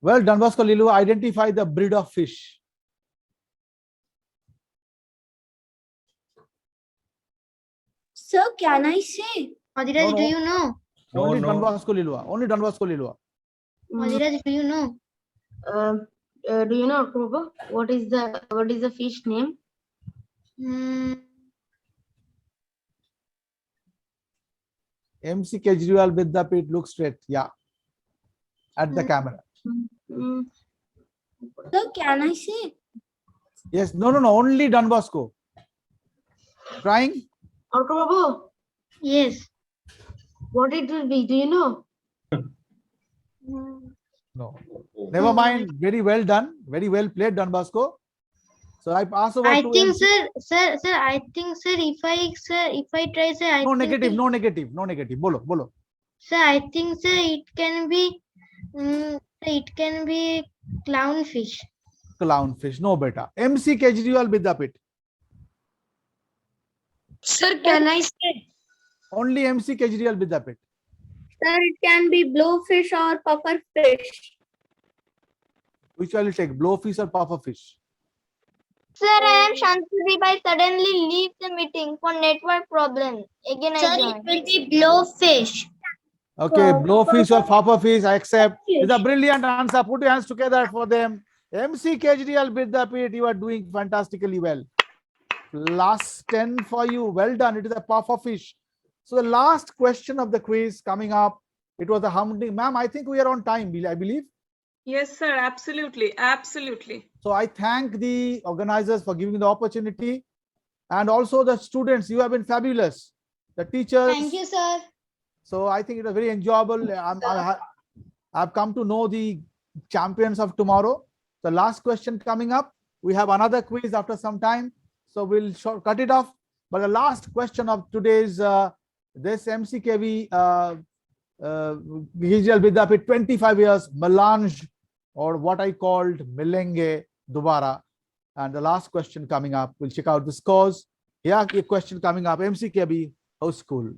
Well, Don Bosco Lilua, identify the breed of fish. Sir, can I say? Madhiraj, do you know? Only Don Bosco Lilua. Only Don Bosco Lilua. Madhiraj, do you know? Do you know, Prabhu, what is the fish name? MC Kejriwal Vidyapit, look straight. Yeah. At the camera. Sir, can I say? Yes. No. Only Don Bosco. Trying? Prabhu, Yes. what it will be? Do you know? No. Never mind. Very well done. Very well played, Don Bosco. So I pass over I to think, MC. sir, I think, sir, if I try, sir, I No think, negative. No negative. No negative. Bolo. sir, I think, sir, it can be, clownfish. Clownfish. No beta. MC Kejriwal Vidyapit. Sir, can I say? Only MC Kejriwal Vidyapit. Sir, it can be blowfish or pufferfish. Which will you take? Blowfish or pufferfish? Sir, I am Shantideep. I suddenly leave the meeting for network problem. Again, I join. It will be blowfish. Okay, blowfish or pufferfish, I accept. It's a brilliant answer. Put your hands together for them. MC Kejriwal Vidyapit, you are doing fantastically well. Last 10 for you. Well done. It is a pufferfish. So the last question of the quiz coming up. It was a humbling. Ma'am, I think we are on time, I believe. Yes, sir. Absolutely. Absolutely. So I thank the organizers for giving the opportunity, and also the students. You have been fabulous. The teachers. Thank you, sir. So I think it was very enjoyable. I've come to know the champions of tomorrow. The last question coming up. We have another quiz after some time, so we'll cut it off. But the last question of today's this MCKV Kejriwal Vidyapit 25 years melange, or what I called Milenge Dubara. And the last question coming up, we'll check out the scores. Here, a question coming up, MCKB House School.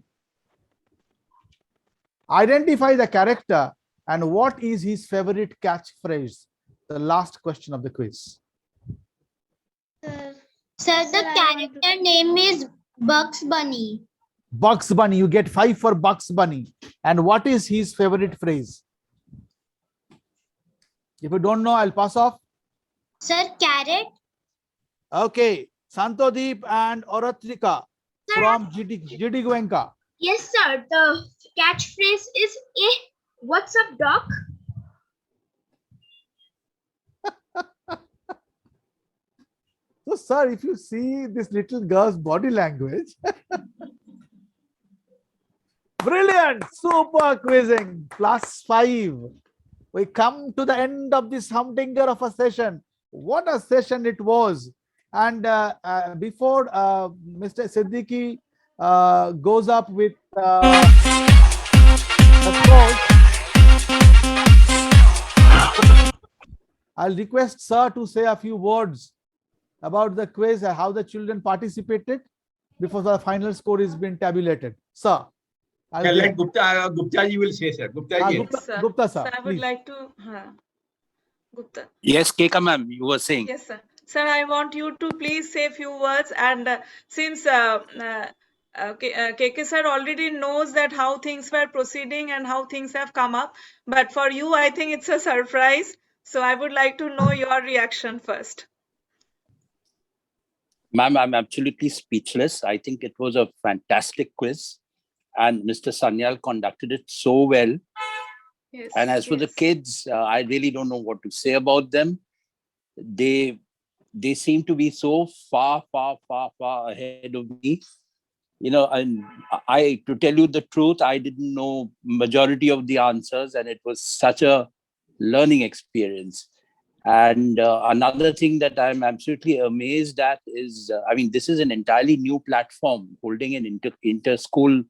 Identify the character and what is his favorite catchphrase? The last question of the quiz. Sir, the character name is Bugs Bunny. Bugs Bunny, you get 5 for Bugs Bunny. And what is his favorite phrase? If you don't know, I'll pass off. Sir, carrot. Okay, Santodeep and Oratrika from GD Goenka. Yes, sir. The catchphrase is, what's up, doc? So, sir, if you see this little girl's body language, brilliant, super quizzing, +5. We come to the end of this humdinger of a session. What a session it was. And before Mr. Siddiqui goes up with the scores, I'll request sir to say a few words about the quiz, how the children participated before the final score is being tabulated. Sir. Let Gupta ji will say, sir. Gupta ji. Gupta sir. So I would please. like to Gupta. Yes, Keka ma'am, you were saying. Yes, sir. Sir, I want you to please say a few words. And since KK sir already knows that how things were proceeding and how things have come up, but for you, I think it's a surprise. So I would like to know your reaction first. Ma'am, I'm absolutely speechless. I think it was a fantastic quiz, and Mr. Sanyal conducted it so well. Yes, And as for the kids, I really don't know what to say about them. They seem to be so far ahead of me. You know, and to tell you the truth, I didn't know majority of the answers, and it was such a learning experience. And another thing that I'm absolutely amazed at is, I mean, this is an entirely new platform holding an inter-school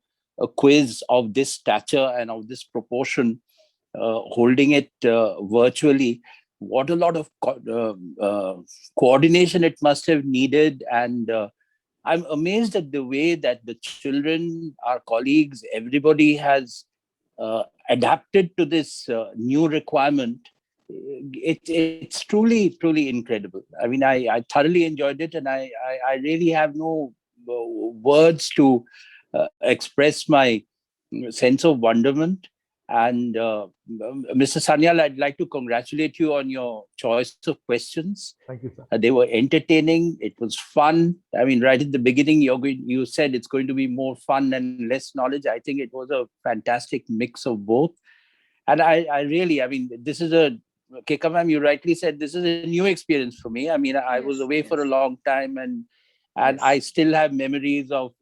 quiz of this stature and of this proportion, holding it virtually. What a lot of coordination it must have needed. And I'm amazed at the way that the children, our colleagues, everybody has adapted to this new requirement. It's truly incredible. I mean, I thoroughly enjoyed it, and I really have no words to express my sense of wonderment. And Mr. Sanyal, I'd like to congratulate you on your choice of questions. Thank you, sir. They were entertaining. It was fun. I mean, right at the beginning, you said it's going to be more fun and less knowledge. I think it was a fantastic mix of both. And I really, I mean, this is Keka ma'am, you rightly said, this is a new experience for me. I mean, I was away for a long time, and I still have memories of,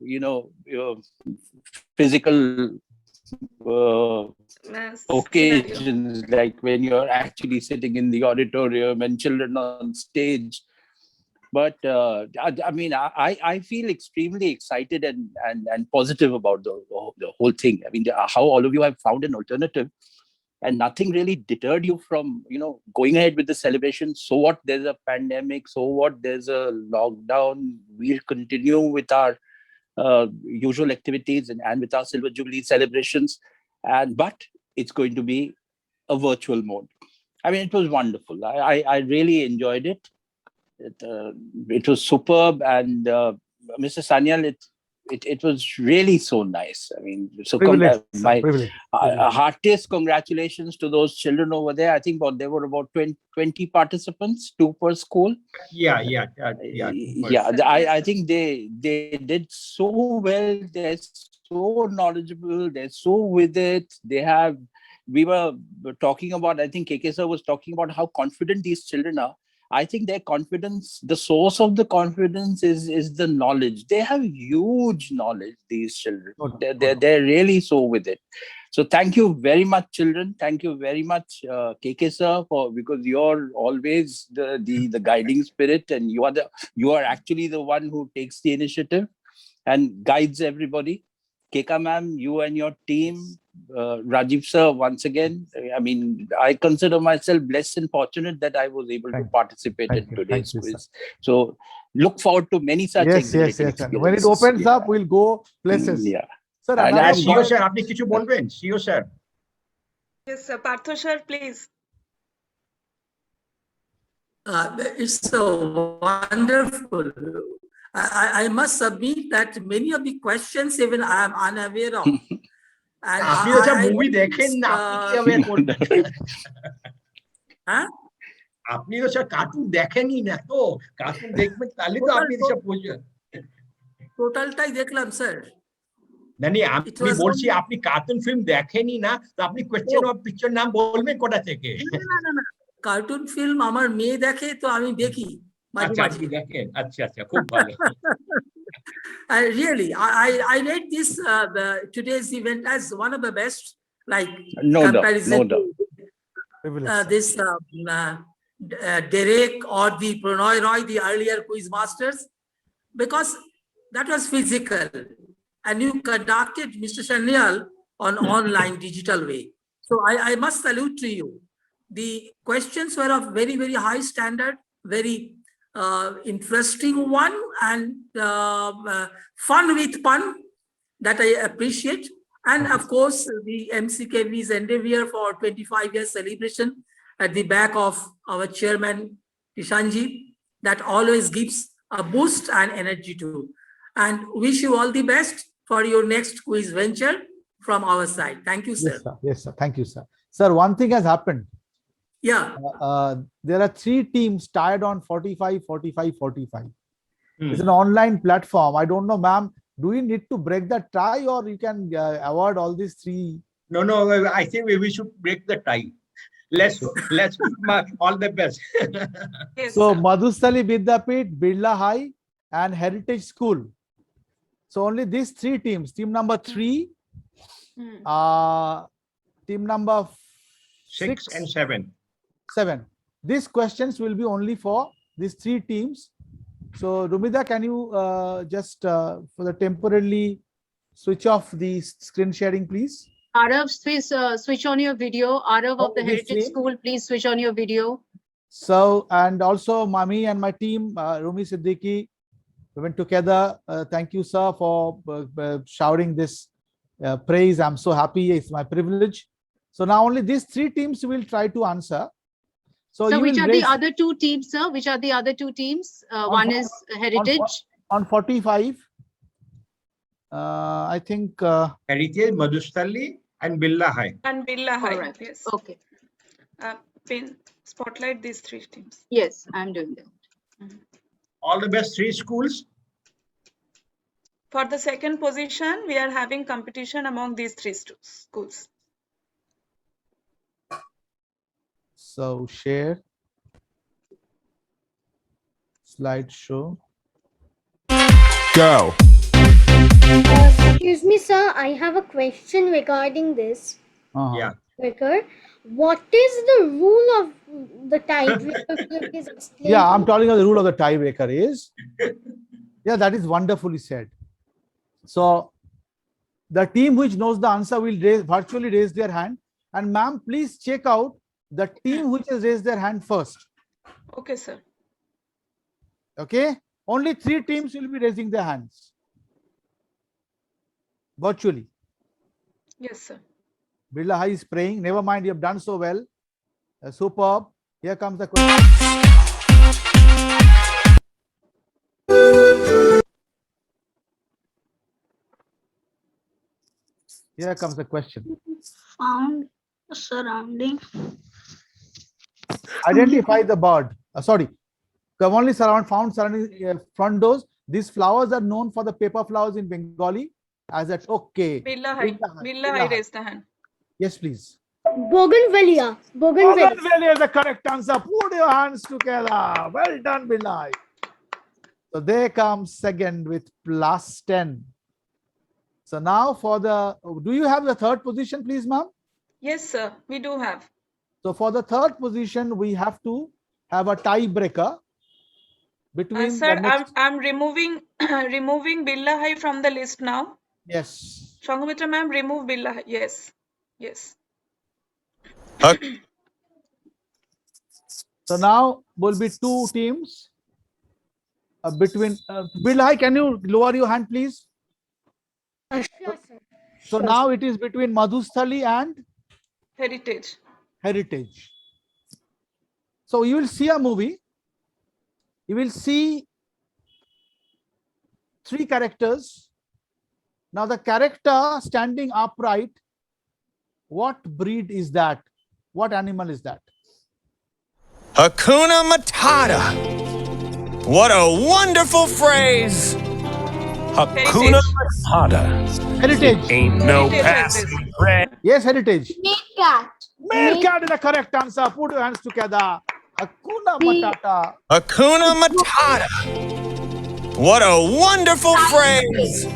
physical occasions, like when you're actually sitting in the auditorium and children on stage. But I mean, I feel extremely excited and positive about the whole thing. I mean, how all of you have found an alternative, and nothing really deterred you from, going ahead with the celebration. So what? There's a pandemic. So what? There's a lockdown. We'll continue with our usual activities and with our Silver Jubilee celebrations. But it's going to be a virtual mode. I mean, it was wonderful. I really enjoyed it. It was superb. And Mr. Sanyal, it was really so nice. I mean, so my heartiest congratulations to those children over there. I think there were about 20 participants, 2 per school. Yeah. I think they did so well. They're so knowledgeable. They're so with it. We were talking about, I think KK sir was talking about how confident these children are. I think their confidence, the source of the confidence is the knowledge. They have huge knowledge, these children. They're really so with it. So thank you very much, children. Thank you very much, KK sir, because you're always the guiding spirit, and you are actually the one who takes the initiative and guides everybody. Keka ma'am, you and your team, Rajiv sir, once again, I mean, I consider myself blessed and fortunate that I was able to participate in today's quiz. So look forward to many such experiences. When it opens up, we'll go places. Yeah. Sir, CEO sir, আপনি কিছু বলবেন? CEO sir. Yes, sir. Partho sir, please. It's so wonderful. I must submit that many of the questions even I am unaware of. And আপনি তো movie দেখেন না, আপনি কিভাবে করবেন? হ্যাঁ? আপনি তো স্যার কার্টুন দেখেনই না, তো কার্টুন দেখবেন তাহলে তো আপনি সব বুঝবেন। টোটালটাই দেখলাম স্যার। না আমি বলছি আপনি কার্টুন ফিল্ম দেখেনই না, তো আপনি কোশ্চেন অফ পিকচার নাম বলবেন কোথা থেকে? না কার্টুন ফিল্ম আমার মেয়ে দেখে, তো আমি দেখি। আচ্ছা খুব ভালো। Really, I rate this today's event as one of the best, like no comparison doubt. This Derek or the Pranay Roy, the earlier quiz masters, because that was physical, and you conducted, Mr. Sanyal, on online digital way. So I must salute to you. The questions were of very, very high standard, very interesting one, and fun with pun that I appreciate. And of course, the MCKV's endeavor for 25 years celebration at the back of our chairman, Kishanji, that always gives a boost and energy to. And wish you all the best for your next quiz venture from our side. Thank you, sir. Yes, sir. Yes, sir. Thank you, sir. Sir, one thing has happened. Yeah. There are 3 teams tied on 45, 45, 45. It's an online platform. I don't know, ma'am. Do we need to break the tie, or you can avoid all these 3? No, I think we should break the tie. Let's all the best. Yes, So sir. Madhustali Vidyapit, Birla High, and Heritage School. So only these 3 teams. Team number 3, team number 6 and 7. 7. These questions will be only for these 3 teams. So Rumida, can you just for the temporarily switch off the screen sharing, please? Arav, please switch on your video. Arav of the this Heritage team? School, please switch on your video. So, and also Mami and my team, Rumi Siddiqui, we went together. Thank you, sir, for shouting this praise. I'm so happy. It's my privilege. So now only these 3 teams will try to answer. So you which will are raise the other 2 teams, sir? Which are the other 2 teams? on One fo- is Heritage. on 45. I think Heritage, Madhustali, and Birla High. And Birla High. Alright. Yes. Okay. Spotlight these 3 teams. Yes, I'm doing that. All the best 3 schools. For the second position, we are having competition among these 3 schools. so. Share slideshow. Go. Excuse me, sir. I have a question regarding this. Yeah. Breaker. What is the rule of the tiebreaker? Please explain. Yeah, I'm telling you the rule of the tiebreaker is. Yeah, that is wonderfully said. So the team which knows the answer will virtually raise their hand. And ma'am, please check out the team which has raised their hand first. Okay, sir. Okay, only 3 teams will be raising their hands virtually. Yes, sir. Birla High is praying. Never mind, you have done so well. Superb. Here comes the question. Here comes the question. Found surrounding. Identify the bird. Sorry. Commonly found surrounding front doors. These flowers are known for the paper flowers in Bengali as that. Okay. Birla High. Birla High raised the hand. Yes, please. Bougainvillea. Bougainvillea. Bougainvillea is the correct answer. Put your hands together. Well done, Birla High. So they come second with +10. So now for the, do you have the third position, please, ma'am? Yes, sir. We do have. So for the third position, we have to have a tiebreaker between Sir, the next. I'm removing removing Birla High from the list now. Yes. Shangamitra ma'am, remove Birla High. Yes. Yes. So now will be 2 teams between. Birla High, can you lower your hand, please? Sure, sir. So now it is between Madhustali and Heritage. Heritage. So you will see a movie. You will see 3 characters. Now the character standing upright, what breed is that? What animal is that? Hakuna Matata. What a wonderful phrase. Hakuna Matata. Heritage. Ain't no passing craze. Yes, Heritage. Meerkat. Meerkat is the correct answer. Put your hands together. Hakuna Matata. Hakuna Matata. What a wonderful phrase.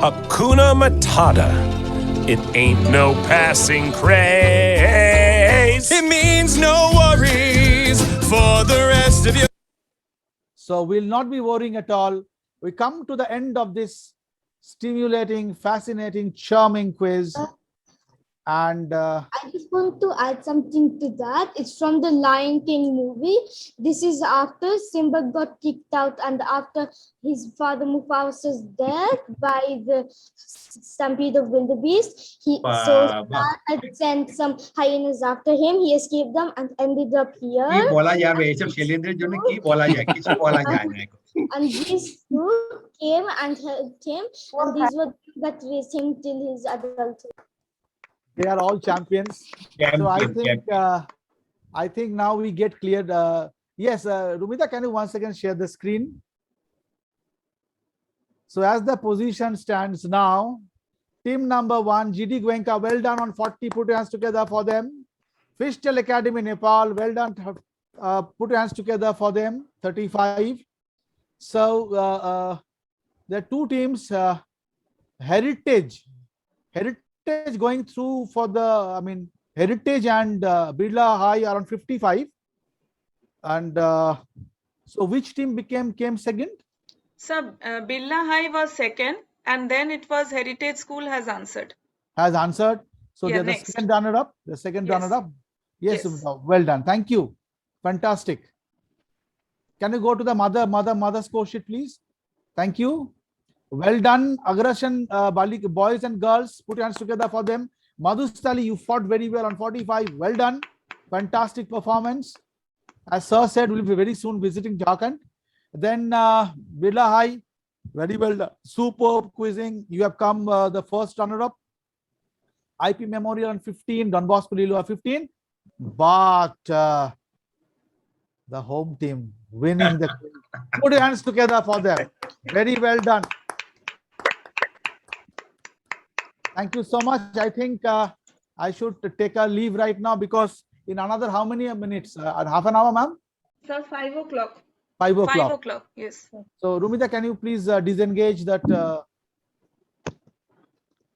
Hakuna Matata. It ain't no passing craze. It means no worries for the rest of your. So we'll not be worrying at all. We come to the end of this stimulating, fascinating, charming quiz. And I just want to add something to that. It's from the Lion King movie. This is after Simba got kicked out and after his father Mufasa's death by the stampede of wildebeest. Scar had sent some hyenas after him. He escaped them and ended up কি here. বলা যাবে এইসব শৈলেন্দ্রের জন্য কি বলা যায় কিছু বলা যায় না এখন And these two came and helped him, and these were that raised him till his adulthood. they are all champions. So I think now we get cleared. Yes, Rumita, can you once again share the screen? So as the position stands now, team number 1, GD Goenka, well done on 40. Put your hands together for them. Fishtail Academy, Nepal, well done. Put your hands together for them. 35. So there are two teams. Heritage going through for the, Heritage and Birla High are on 55. And so which team came second? So Birla High was second, and then it was Heritage School has answered. Has answered. So Yeah, they're the next. second runner-up. The second Yes. runner-up. Yes, Yes. well done. Thank you. Fantastic. Can you go to the mother score sheet, please? Thank you. Well done, Aggression, boys and girls. Put your hands together for them. Madhustali, you fought very well on 45. Well done. Fantastic performance. As Sir said, we'll be very soon visiting Jharkhand. Then Birla High, very well done. Superb quizzing. You have come the first runner-up. IP Memorial on 15. Don Bosco Lilo on 15. But the home team winning the quiz. Put your hands together for them. Very well done. Thank you so much. I think I should take a leave right now because in another how many minutes? Half an hour, ma'am? So 5 o'clock. 5 o'clock. 5 o'clock, yes. So, Rumita, can you please disengage that?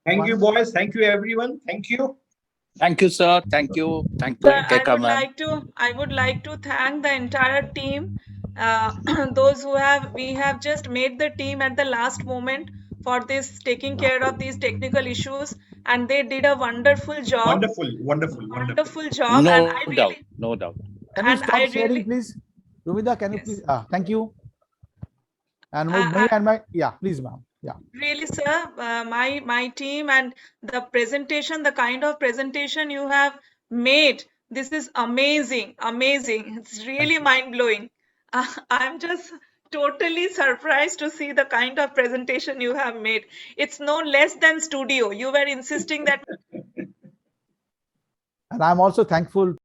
Thank you, boys. Thank you, everyone. Thank you. Thank you, sir. Thank you. Thank you, Sir, Keka, ma'am. I would like to thank the entire team. Those who we have just made the team at the last moment for this, taking care of these technical issues, and they did a wonderful job. Wonderful job. No and I doubt. No doubt. Can you And stop I sharing, really- please? Rumita, can you please? Thank you. And yeah, please, ma'am. Yeah. Really, sir, my team and the presentation, the kind of presentation you have made, this is amazing. It's really mind-blowing. I'm just totally surprised to see the kind of presentation you have made. It's no less than studio. You were insisting that. And I'm also thankful